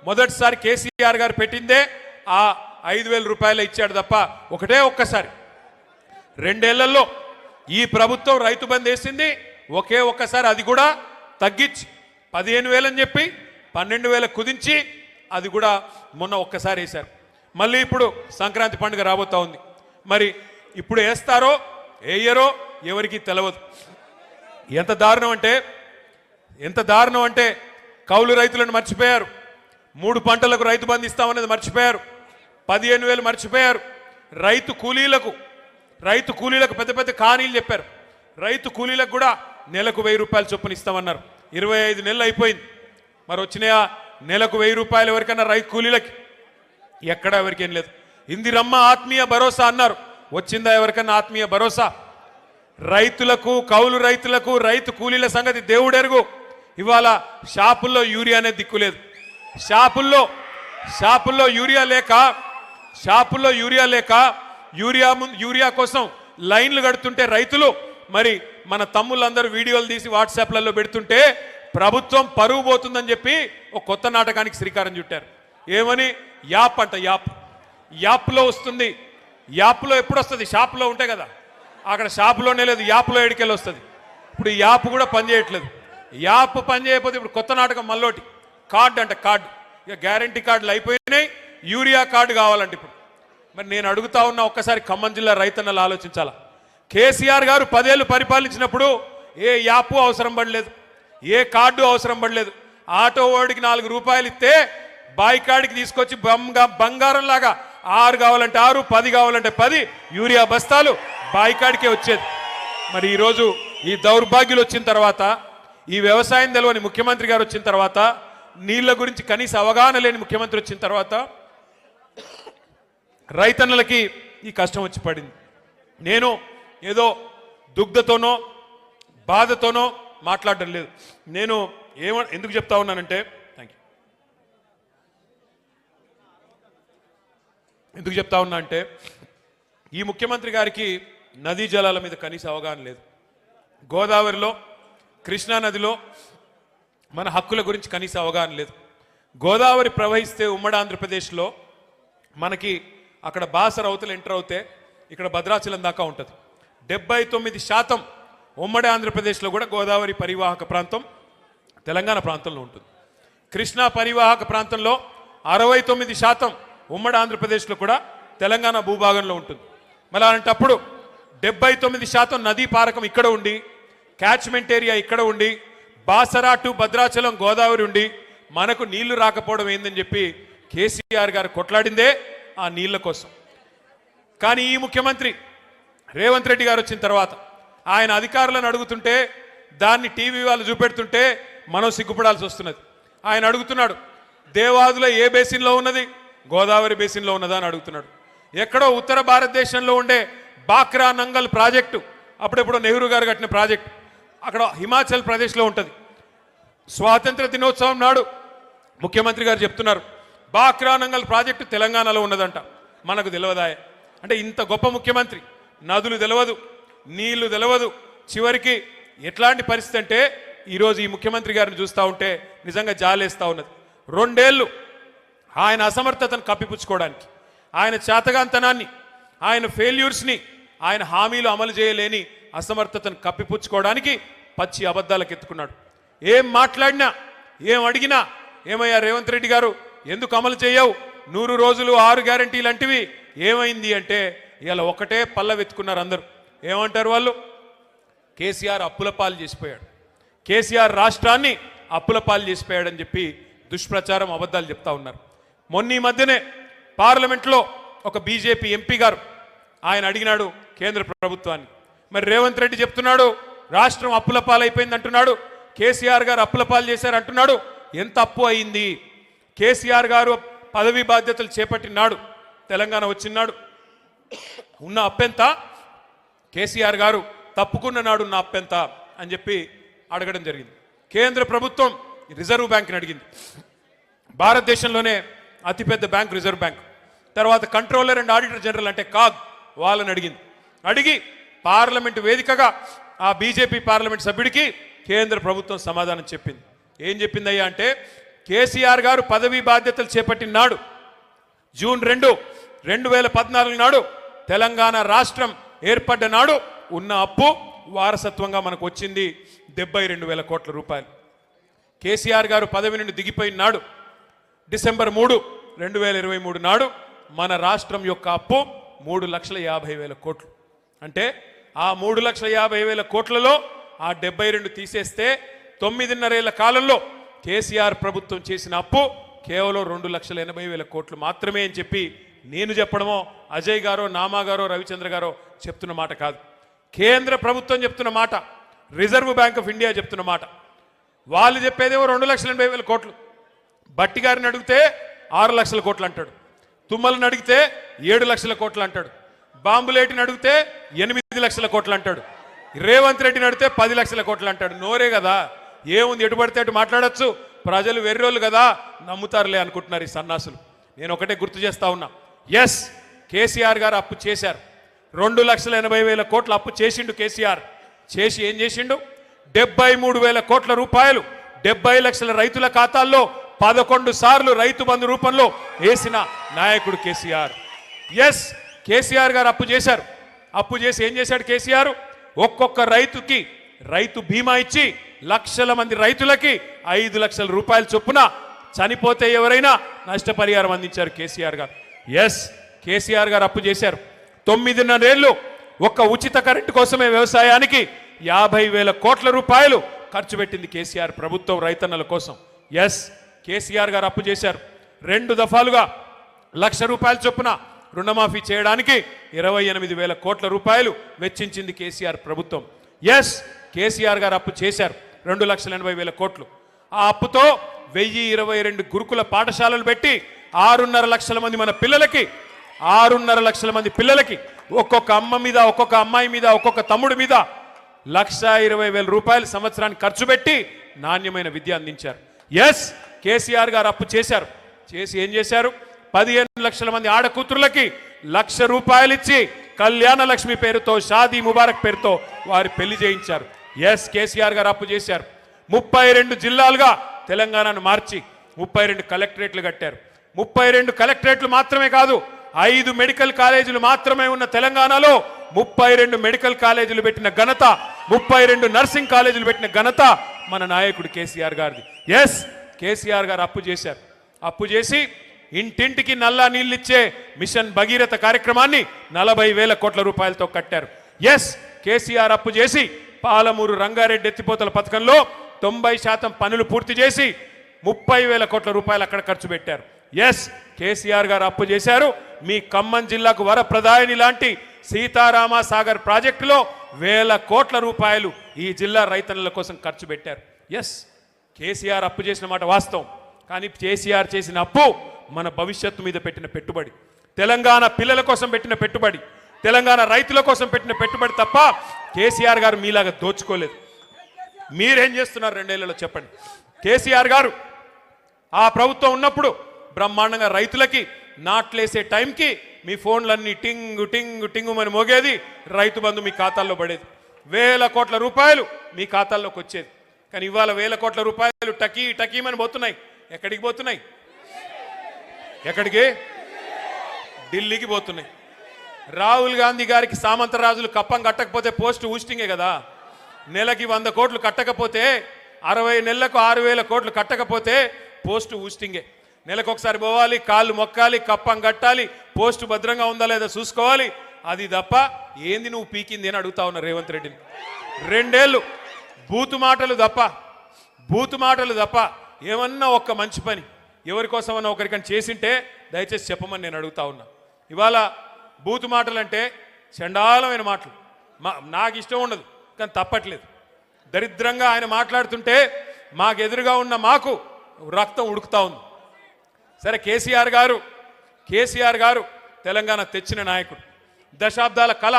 మొదటిసారి కేసీఆర్ గారు పెట్టిందే ఆ 5,000 రూపాయలు ఇచ్చాడు తప్ప ఒక్కసారి. 2 ఏళ్లలో ఈ ప్రభుత్వం రైతు బంద్ వేసింది ఒక్కసారి, అది కూడా తగ్గించి 15,000 అని చెప్పి 12,000 కుదించి అది కూడా మొన్న ఒక్కసారి వేశారు. మళ్ళీ ఇప్పుడు సంక్రాంతి పండుగ రాబోతా ఉంది. మరి ఇప్పుడు వేస్తారో వేయరో ఎవరికి తెలియదు. ఎంత దారుణం అంటే కౌలు రైతులను మర్చిపోయారు. 3 పంటలకు రైతు బంధు ఇస్తామనేది మర్చిపోయారు. 15,000 మర్చిపోయారు. రైతు కూలీలకు పెద్ద పెద్ద కానీలు చెప్పారు. రైతు కూలీలకు కూడా నెలకు 1,000 రూపాయలు చొప్పున ఇస్తామన్నారు. 25 నెలలు అయిపోయింది. మరి వచ్చినాయా నెలకు 1,000 రూపాయలు ఎవరికన్నా రైతు కూలీలకి? ఎక్కడా ఎవరికేం లేదు. ఇందిరమ్మ ఆత్మీయ భరోసా అన్నారు, వచ్చిందా ఎవరికన్నా ఆత్మీయ భరోసా? రైతులకు, కౌలు రైతులకు, రైతు కూలీల సంగతి దేవుడెరుగు. ఇవాళ షాపుల్లో యూరియా అనేది దిక్కులేదు. షాపుల్లో యూరియా లేక యూరియా కోసం లైన్లు కడుతుంటే రైతులు, మరి మన తమ్ముళ్ళందరూ వీడియోలు తీసి వాట్సాప్లలో పెడుతుంటే ప్రభుత్వం పరువు పోతుందని చెప్పి ఒక కొత్త నాటకానికి శ్రీకారం చుట్టారు. ఏమని? యాప్ అంట. యాప్లో వస్తుంది. యాప్లో ఎప్పుడు వస్తుంది? షాప్లో ఉంటాయి కదా, అక్కడ షాపులోనే లేదు, యాప్లో ఎడికెళ్ళి వస్తుంది. ఇప్పుడు ఈ యాప్ కూడా పనిచేయట్లేదు. యాప్ పనిచేయకపోతే ఇప్పుడు కొత్త నాటకం మళ్ళోటి. కార్డు అంట, కార్డు. ఇక గ్యారంటీ కార్డులు అయిపోయినాయి, యూరియా కార్డు కావాలంటే ఇప్పుడు. మరి నేను అడుగుతా ఉన్నా, ఒక్కసారి ఖమ్మం జిల్లా రైతన్నలు ఆలోచించాలా. కేసీఆర్ గారు 10 ఏళ్ళు పరిపాలించినప్పుడు ఏ యాప్ అవసరం పడలేదు, ఏ కార్డు అవసరం పడలేదు. ఆటో వాడికి 4 రూపాయలు ఇస్తే బాయ్ కాడికి తీసుకొచ్చి బంగారం లాగా 6 కావాలంటే 6, 10 కావాలంటే 10 యూరియా బస్తాలు బాయ్ కాడికే వచ్చేది. మరి ఈరోజు ఈ దౌర్భాగ్యులు వచ్చిన తర్వాత, ఈ వ్యవసాయం తెలియని ముఖ్యమంత్రి గారు వచ్చిన తర్వాత, నీళ్ల గురించి కనీస అవగాహన లేని ముఖ్యమంత్రి వచ్చిన తర్వాత రైతన్నలకి ఈ కష్టం వచ్చి పడింది. నేను ఏదో దుగ్ధతోనో బాధతోనో మాట్లాడడం లేదు. నేను ఎందుకు చెప్తా ఉన్నానంటే, ఎందుకు చెప్తా ఉన్నా అంటే, ఈ ముఖ్యమంత్రి గారికి నదీ జలాల మీద కనీస అవగాహన లేదు. గోదావరిలో, కృష్ణా నదిలో మన హక్కుల గురించి కనీస అవగాహన లేదు. గోదావరి ప్రవహిస్తే ఉమ్మడి ఆంధ్రప్రదేశ్లో మనకి అక్కడ బాసర అవతల ఎంటర్ అవుతే ఇక్కడ భద్రాచలం దాకా ఉంటుంది. 79% ఉమ్మడి ఆంధ్రప్రదేశ్లో కూడా గోదావరి పరివాహక ప్రాంతం తెలంగాణ ప్రాంతంలో ఉంటుంది. కృష్ణా పరివాహక ప్రాంతంలో 69% ఉమ్మడి ఆంధ్రప్రదేశ్లో కూడా తెలంగాణ భూభాగంలో ఉంటుంది. మరి అలాంటప్పుడు 79% నదీ పారకం ఇక్కడ ఉండి, క్యాచ్మెంట్ ఏరియా ఇక్కడ ఉండి, బాసరా టు భద్రాచలం గోదావరి ఉండి మనకు నీళ్లు రాకపోవడం ఏందని చెప్పి కేసీఆర్ గారు కొట్లాడిందే ఆ నీళ్ల కోసం. కానీ ఈ ముఖ్యమంత్రి రేవంత్ రెడ్డి గారు వచ్చిన తర్వాత ఆయన అధికారులను అడుగుతుంటే, దాన్ని టీవీ వాళ్ళు చూపెడుతుంటే మనం సిగ్గుపడాల్సి వస్తున్నది. ఆయన అడుగుతున్నాడు, దేవాదుల ఏ బేసిన్లో ఉన్నది? గోదావరి బేసిన్లో ఉన్నదా అని అడుగుతున్నాడు. ఎక్కడో ఉత్తర భారతదేశంలో ఉండే బాక్రా నంగల్ ప్రాజెక్టు, అప్పుడెప్పుడో నెహ్రూ గారు కట్టిన ప్రాజెక్టు, అక్కడ హిమాచల్ ప్రదేశ్లో ఉంటుంది. స్వాతంత్ర దినోత్సవం నాడు ముఖ్యమంత్రి గారు చెప్తున్నారు, బాక్రా నంగల్ ప్రాజెక్టు తెలంగాణలో ఉన్నదంట. మనకు తెలియదాయే. అంటే ఇంత గొప్ప ముఖ్యమంత్రి, నదులు తెలియదు, నీళ్లు తెలియదు. చివరికి ఎట్లాంటి పరిస్థితి అంటే, ఈరోజు ఈ ముఖ్యమంత్రి గారిని చూస్తూ ఉంటే నిజంగా జాలేస్తూ ఉన్నది. 2 ఏళ్ళు ఆయన అసమర్థతను కప్పిపుచ్చుకోవడానికి, ఆయన చేతగాంతనాన్ని, ఆయన ఫెయిల్యూర్స్ని, ఆయన హామీలు అమలు చేయలేని అసమర్థతను కప్పిపుచ్చుకోవడానికి పచ్చి అబద్ధాలకు ఎత్తుకున్నాడు. ఏం మాట్లాడినా, ఏం అడిగినా, ఏమయ్యా రేవంత్ రెడ్డి గారు ఎందుకు అమలు చేయవు? 100 రోజులు 6 గ్యారంటీలు అంటివి ఏమైంది అంటే, ఇలా ఒకటే పల్ల వెతుకున్నారు అందరూ. ఏమంటారు వాళ్ళు? కేసీఆర్ అప్పుల పాలు చేసిపోయాడు, కేసీఆర్ రాష్ట్రాన్ని అప్పుల పాలు చేసిపోయాడని చెప్పి దుష్ప్రచారం, అబద్ధాలు చెప్తా ఉన్నారు. మొన్న ఈ మధ్యనే పార్లమెంట్లో ఒక బీజేపీ ఎంపీ గారు ఆయన అడిగినాడు కేంద్ర ప్రభుత్వాన్ని. మరి రేవంత్ రెడ్డి చెప్తున్నాడు రాష్ట్రం అప్పుల పాలైపోయింది అంటున్నాడు, కేసీఆర్ గారు అప్పుల పాలు చేశారు అంటున్నాడు. ఎంత అప్పు అయింది? కేసీఆర్ గారు పదవి బాధ్యతలు చేపట్టినాడు, తెలంగాణ వచ్చినాడు, ఉన్న అప్పెంత? కేసీఆర్ గారు తప్పుకున్న నాడు ఉన్న అప్పెంత అని చెప్పి అడగడం జరిగింది. కేంద్ర ప్రభుత్వం రిజర్వ్ బ్యాంక్ని అడిగింది. భారతదేశంలోనే అతిపెద్ద బ్యాంక్ రిజర్వ్ బ్యాంక్. తర్వాత కంట్రోలర్ అండ్ ఆడిటర్ జనరల్ అంటే కాగ్ వాళ్ళని అడిగి పార్లమెంటు వేదికగా ఆ బీజేపీ పార్లమెంట్ సభ్యుడికి కేంద్ర ప్రభుత్వం సమాధానం చెప్పింది. ఏం చెప్పిందయ్యా అంటే, కేసీఆర్ గారు పదవీ బాధ్యతలు చేపట్టిన నాడు జూన్ 2, 2014 నాడు తెలంగాణ రాష్ట్రం ఏర్పడ్డ నాడు ఉన్న అప్పు వారసత్వంగా మనకు వచ్చింది 72,000 కోట్ల రూపాయలు. కేసీఆర్ గారు పదవి నుండి దిగిపోయిన నాడు డిసెంబర్ 3, 2023 నాడు మన రాష్ట్రం యొక్క అప్పు 3,50,000 కోట్లు. అంటే ఆ 3,50,000 కోట్లలో ఆ 72 తీసేస్తే 9.5 ఏళ్ల కాలంలో కేసీఆర్ ప్రభుత్వం చేసిన అప్పు కేవలం 2,80,000 కోట్లు మాత్రమే అని చెప్పి నేను చెప్పడమో, అజయ్ గారో, నామా గారో, రవిచంద్ర గారో చెప్తున్న మాట కాదు. కేంద్ర ప్రభుత్వం చెప్తున్న మాట, రిజర్వ్ బ్యాంక్ ఆఫ్ ఇండియా చెప్తున్న మాట. వాళ్ళు చెప్పేదేమో 2,80,000 కోట్లు. బట్టి గారిని అడిగితే 6 లక్షల కోట్లు అంటాడు, తుమ్మలను అడిగితే 7 లక్షల కోట్లు అంటాడు, బాంబులేటిని అడిగితే 8 లక్షల కోట్లు అంటాడు, రేవంత్ రెడ్డిని అడిగితే 10 లక్షల కోట్లు అంటాడు. నోరే కదా, ఏముంది, ఎటు పడితే అటు మాట్లాడచ్చు. ప్రజలు వెర్రోళ్ళు కదా, నమ్ముతారులే అనుకుంటున్నారు ఈ సన్నాసులు. నేను ఒకటే గుర్తు చేస్తా ఉన్నా, ఎస్, కేసీఆర్ గారు అప్పు చేశారు. 2,80,000 కోట్ల అప్పు చేసిండు కేసీఆర్. చేసి ఏం చేసిండు? 73,000 కోట్ల రూపాయలు 70 లక్షల రైతుల ఖాతాల్లో 11 సార్లు రైతు బంధు రూపంలో వేసిన నాయకుడు కేసీఆర్. ఎస్, కేసీఆర్ గారు అప్పు చేశారు. అప్పు చేసి ఏం చేశాడు కేసీఆర్? ఒక్కొక్క రైతుకి రైతు బీమా ఇచ్చి లక్షల మంది రైతులకి 5 లక్షల రూపాయలు చొప్పున చనిపోతే ఎవరైనా నష్టపరిహారం అందించారు కేసీఆర్ గారు. ఎస్, కేసీఆర్ గారు అప్పు చేశారు. 9.5 ఏళ్ళు ఒక్క ఉచిత కరెంటు కోసమే వ్యవసాయానికి 50,000 కోట్ల రూపాయలు ఖర్చు పెట్టింది కేసీఆర్ ప్రభుత్వం రైతన్నల కోసం. ఎస్, కేసీఆర్ గారు అప్పు చేశారు. 2 దఫాలుగా 1,00,000 రూపాయల చొప్పున రుణమాఫీ చేయడానికి 28,000 కోట్ల రూపాయలు వెచ్చించింది కేసీఆర్ ప్రభుత్వం. ఎస్, కేసీఆర్ గారు అప్పు చేశారు 2,80,000 కోట్లు. ఆ అప్పుతో 1,022 గురుకుల పాఠశాలలు పెట్టి 6.5 లక్షల మంది మన పిల్లలకి 6.5 లక్షల మంది పిల్లలకి ఒక్కొక్క అమ్మ మీద, ఒక్కొక్క అమ్మాయి మీద, ఒక్కొక్క తమ్ముడి మీద 1,20,000 రూపాయలు సంవత్సరానికి ఖర్చు పెట్టి నాణ్యమైన విద్య అందించారు. ఎస్, కేసీఆర్ గారు అప్పు చేశారు. చేసి ఏం చేశారు? 15 లక్షల మంది ఆడకూతురులకి 1,00,000 రూపాయలు ఇచ్చి కళ్యాణ లక్ష్మి పేరుతో, షాదీ ముబారక్ పేరుతో వారి పెళ్లి చేయించారు. ఎస్, కేసీఆర్ గారు అప్పు చేశారు. 32 జిల్లాలుగా తెలంగాణను మార్చి 32 కలెక్టరేట్లు కట్టారు. 32 కలెక్టరేట్లు మాత్రమే కాదు, 5 మెడికల్ కాలేజీలు మాత్రమే ఉన్న తెలంగాణలో 32 మెడికల్ కాలేజీలు పెట్టిన ఘనత, 32 నర్సింగ్ కాలేజీలు పెట్టిన ఘనత మన నాయకుడు కేసీఆర్ గారిది. ఎస్, కేసీఆర్ గారు అప్పు చేశారు. అప్పు చేసి ఇంటింటికి నల్లా నీళ్ళిచ్చే మిషన్ భగీరథ కార్యక్రమాన్ని 40,000 కోట్ల రూపాయలతో కట్టారు. ఎస్, కేసీఆర్ అప్పు చేసి పాలమూరు రంగారెడ్డి ఎత్తిపోతల పథకంలో 90% పనులు పూర్తి చేసి 30,000 కోట్ల రూపాయలు అక్కడ ఖర్చు పెట్టారు. ఎస్, కేసీఆర్ గారు అప్పు చేశారు. మీ ఖమ్మం జిల్లాకు వరప్రదాయని లాంటి సీతారామ సాగర్ ప్రాజెక్టులో 1,000 కోట్ల రూపాయలు ఈ జిల్లా రైతన్నల కోసం ఖర్చు పెట్టారు. ఎస్, కేసీఆర్ అప్పు చేసిన మాట వాస్తవం. కానీ కేసీఆర్ చేసిన అప్పు మన భవిష్యత్తు మీద పెట్టిన పెట్టుబడి, తెలంగాణ పిల్లల కోసం పెట్టిన పెట్టుబడి, తెలంగాణ రైతుల కోసం పెట్టిన పెట్టుబడి తప్ప కేసీఆర్ గారు మీలాగా దోచుకోలేదు. మీరేం చేస్తున్నారు 2 ఏళ్లలో చెప్పండి? కేసీఆర్ గారు ఆ ప్రభుత్వం ఉన్నప్పుడు బ్రహ్మాండంగా రైతులకి నాట్లేసే టైంకి మీ ఫోన్లన్నీ టింగు టింగు టింగు అని మోగేది, రైతు బంధు మీ ఖాతాల్లో పడేది, 1,000 కోట్ల రూపాయలు మీ ఖాతాల్లోకి వచ్చేది. కానీ ఇవాళ 1,000 కోట్ల రూపాయలు టకీమని పోతున్నాయి. ఎక్కడికి పోతున్నాయి? ఎక్కడికి? ఢిల్లీకి పోతున్నాయి. రాహుల్ గాంధీ గారికి సామంతరాజులు కప్పం కట్టకపోతే పోస్ట్ ఊస్టింగే కదా. నెలకి 100 కోట్లు కట్టకపోతే, 60 నెలలకు 6,000 కోట్లు కట్టకపోతే పోస్ట్ ఊస్టింగే. నెలకు ఒకసారి పోవాలి, కాళ్ళు మొక్కాలి, కప్పం కట్టాలి, పోస్టు భద్రంగా ఉందా లేదా చూసుకోవాలి. అది తప్ప ఏంది నువ్వు పీకింది అని అడుగుతా ఉన్నా రేవంత్ రెడ్డిని. 2 ఏళ్ళు బూతు మాటలు తప్ప ఏమన్నా ఒక్క మంచి పని ఎవరి కోసమన్నా ఒకరికని చేసింటే దయచేసి చెప్పమని నేను అడుగుతా ఉన్నా. ఇవాళ బూతు మాటలు అంటే చండాలమైన మాటలు, నాకు ఇష్టం ఉండదు కానీ తప్పట్లేదు. దరిద్రంగా ఆయన మాట్లాడుతుంటే మాకు ఎదురుగా ఉన్న మాకు రక్తం ఉడుకుతా ఉంది. సరే, కేసీఆర్ గారు తెలంగాణ తెచ్చిన నాయకుడు, దశాబ్దాల కళ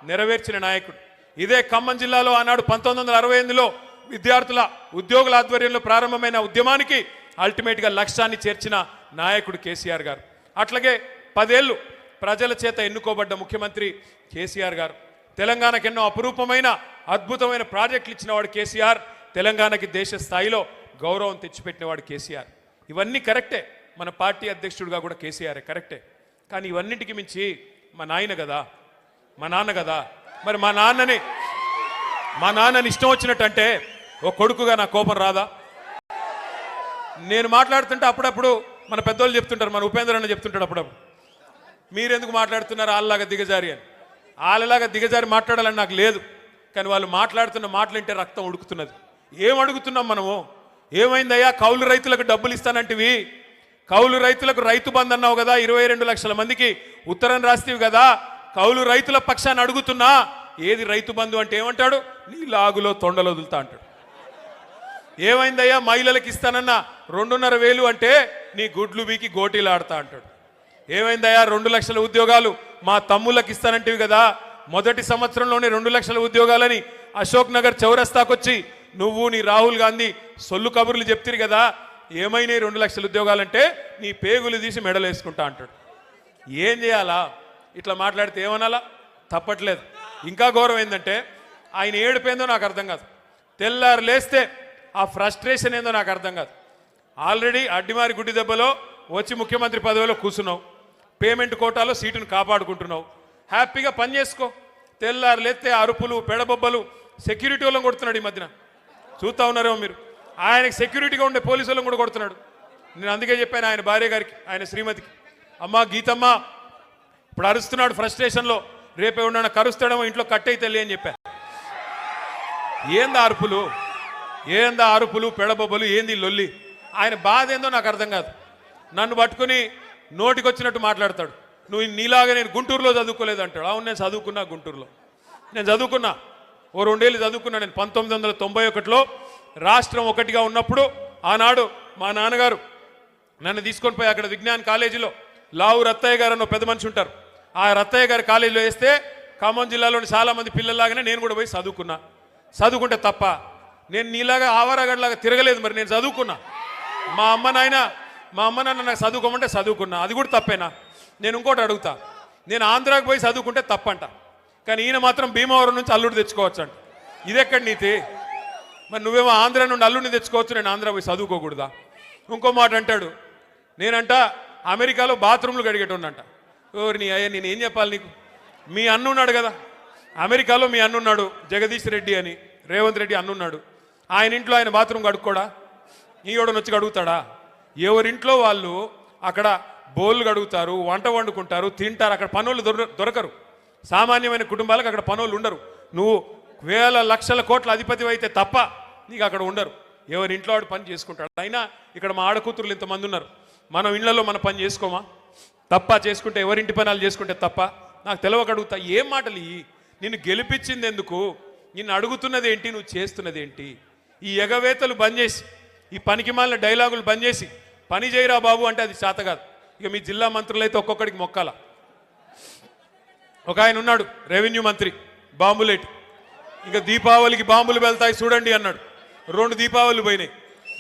నెరవేర్చిన నాయకుడు. ఇదే ఖమ్మం జిల్లాలో ఆనాడు 1968లో విద్యార్థుల ఉద్యోగుల ఆధ్వర్యంలో ప్రారంభమైన ఉద్యమానికి అల్టిమేట్గా లక్ష్యాన్ని చేర్చిన నాయకుడు కేసీఆర్ గారు. అట్లాగే 10 ఏళ్ళు ప్రజల చేత ఎన్నుకోబడ్డ ముఖ్యమంత్రి కేసీఆర్ గారు. తెలంగాణకు ఎన్నో అపురూపమైన అద్భుతమైన ప్రాజెక్టులు ఇచ్చినవాడు కేసీఆర్. తెలంగాణకి దేశ స్థాయిలో గౌరవం తెచ్చిపెట్టినవాడు కేసీఆర్. ఇవన్నీ కరెక్టే, మన పార్టీ అధ్యక్షుడిగా కూడా కేసీఆర్ కరెక్టే. కానీ ఇవన్నిటికి మించి మా నాయన కదా, మా నాన్న కదా. మరి మా నాన్నని ఇష్టం వచ్చినట్టు అంటే ఓ కొడుకుగా నా కోపం రాదా? నేను మాట్లాడుతుంటే అప్పుడప్పుడు మన పెద్దోళ్ళు చెప్తుంటారు, మన ఉపేంద్ర అన్న చెప్తుంటాడు అప్పుడప్పుడు, మీరెందుకు మాట్లాడుతున్నారు వాళ్ళలాగా దిగజారి అని. వాళ్ళలాగా దిగజారి మాట్లాడాలని నాకు లేదు, కానీ వాళ్ళు మాట్లాడుతున్న మాటలంటే రక్తం ఉడుకుతున్నది. ఏం అడుగుతున్నాం మనము? ఏమైందయ్యా, కౌలు రైతులకు డబ్బులు ఇస్తానంటివి, కౌలు రైతులకు రైతు బంధు అన్నావు కదా, 22 లక్షల మందికి ఉత్తరం రాస్తేవి కదా, కౌలు రైతుల పక్షాన్ని అడుగుతున్నా, ఏది రైతు బంధు అంటే ఏమంటాడు? నీ లాగులో తొండలు వదులుతా అంటాడు. ఏమైందయ్యా, మహిళలకు ఇస్తానన్న 2,500 అంటే నీ గుడ్లు బీకి గోటీలు ఆడతా అంటాడు. ఏమైందయ్యా, 2 లక్షల ఉద్యోగాలు మా తమ్ముళ్ళకి ఇస్తానంటివి కదా, మొదటి సంవత్సరంలోనే 2 లక్షల ఉద్యోగాలని అశోక్ నగర్ చౌరస్తాకొచ్చి నువ్వు నీ రాహుల్ గాంధీ సొల్లు కబుర్లు చెప్తిరి కదా, ఏమైనా 2 లక్షల ఉద్యోగాలంటే నీ పేగులు తీసి మెడలు వేసుకుంటా అంటాడు. ఏం చేయాలా? ఇట్లా మాట్లాడితే ఏమనాలా? తప్పట్లేదు. ఇంకా గౌరవం ఏంటంటే ఆయన ఏడుపేందో నాకు అర్థం కాదు, తెల్లారు లేస్తే ఆ ఫ్రస్ట్రేషన్ ఏందో నాకు అర్థం కాదు. ఆల్రెడీ అడ్డిమారి గుడ్డి దెబ్బలో వచ్చి ముఖ్యమంత్రి పదవిలో కూర్చున్నావు, పేమెంట్ కోటాలో సీటును కాపాడుకుంటున్నావు, హ్యాపీగా పని చేసుకో. తెల్లారు లేస్తే అరుపులు పెడబొబ్బలు, సెక్యూరిటీ వాళ్ళని కొడుతున్నాడు. ఈ మధ్యన చూస్తూ ఉన్నారేమో మీరు, ఆయనకి సెక్యూరిటీగా ఉండే పోలీసు వాళ్ళని కూడా కొడుతున్నాడు. నేను అందుకే చెప్పాను ఆయన భార్య గారికి, ఆయన శ్రీమతికి, అమ్మ గీతమ్మ ఇప్పుడు అరుస్తున్నాడు ఫ్రస్ట్రేషన్లో, రేపే ఉన్న కరుస్తాడేమో, ఇంట్లో కట్టయితే అని చెప్పాను. ఏందా అరుపులు పెడబొబ్బలు, ఏంది లొల్లి? ఆయన బాధ ఏందో నాకు అర్థం కాదు. నన్ను పట్టుకుని నోటికొచ్చినట్టు మాట్లాడతాడు. నువ్వు నీలాగా నేను గుంటూరులో చదువుకోలేదు అంటాడు. అవును, నేను చదువుకున్నా గుంటూరులో, నేను చదువుకున్నా, ఓ 2 ఏళ్ళు చదువుకున్నా. నేను 1991లో రాష్ట్రం ఒకటిగా ఉన్నప్పుడు ఆనాడు మా నాన్నగారు నన్ను తీసుకొని పోయి అక్కడ విజ్ఞాన్ కాలేజీలో లావు రత్తయ్య గారు అన్న పెద్ద మనిషి ఉంటారు, ఆ రత్తయ్య గారి కాలేజీలో వేస్తే ఖమ్మం జిల్లాలోని చాలామంది పిల్లల్లాగానే నేను కూడా పోయి చదువుకున్నా. చదువుకుంటే తప్ప? నేను నీలాగా ఆవారాగడ్లాగా తిరగలేదు. మరి నేను చదువుకున్నా. మా అమ్మ నాన్న నాకు చదువుకోమంటే చదువుకున్నా, అది కూడా తప్పేనా? నేను ఇంకోటి అడుగుతా, నేను ఆంధ్రాకి పోయి చదువుకుంటే తప్పంట, కానీ ఈయన మాత్రం భీమవరం నుంచి అల్లుడు తెచ్చుకోవచ్చు అంట. ఇదెక్కడి నీతి? మరి నువ్వేమో ఆంధ్ర నుండి అల్లుడిని తెచ్చుకోవచ్చు, నేను ఆంధ్ర పోయి చదువుకోకూడదా? ఇంకో మాట అంటాడు, నేనంట అమెరికాలో బాత్రూమ్లు కడిగేటోనంట. ఓరి అయ్యా, నేను ఏం చెప్పాలి నీకు? మీ అన్నున్నాడు కదా అమెరికాలో, మీ అన్నున్నాడు జగదీష్ రెడ్డి అని, రేవంత్ రెడ్డి అన్నున్నాడు. ఆయన ఇంట్లో ఆయన బాత్రూమ్ కడుక్కోడా? ఈయోడని వచ్చి కడుగుతాడా? ఎవరింట్లో వాళ్ళు అక్కడ బోళ్ళు కడుగుతారు, వంట వండుకుంటారు, తింటారు. అక్కడ పనులు దొరకరు. సామాన్యమైన కుటుంబాలకు అక్కడ పనులు ఉండరు. నువ్వు వేల లక్షల కోట్ల అధిపతి అయితే తప్ప నీకు అక్కడ ఉండరు. ఎవరి ఇంట్లో వాడు పని చేసుకుంటాడు. అయినా ఇక్కడ మా ఆడకూతురులు ఇంతమంది ఉన్నారు, మనం ఇళ్లలో మన పని చేసుకోమా? తప్ప చేసుకుంటే ఎవరింటి పనులు చేసుకుంటే తప్ప? నాకు తెలవక అడుగుతా, ఏం మాటలు ఇవి? నిన్ను గెలిపించింది ఎందుకు? నిన్ను అడుగుతున్నది ఏంటి? నువ్వు చేస్తున్నది ఏంటి? ఈ ఎగవేతలు బంద్ చేసి, ఈ పనికి మాలిన డైలాగులు బంద్ చేసి పని చేయరా బాబు అంటే అది చేత కాదు. ఇక మీ జిల్లా మంత్రులు అయితే ఒక్కొక్కడికి మొక్కాల. ఒక ఆయన ఉన్నాడు రెవెన్యూ మంత్రి, బాంబులేటి, ఇక దీపావళికి బాంబులు వెళ్తాయి చూడండి అన్నాడు. 2 దీపావళిలు పోయినాయి,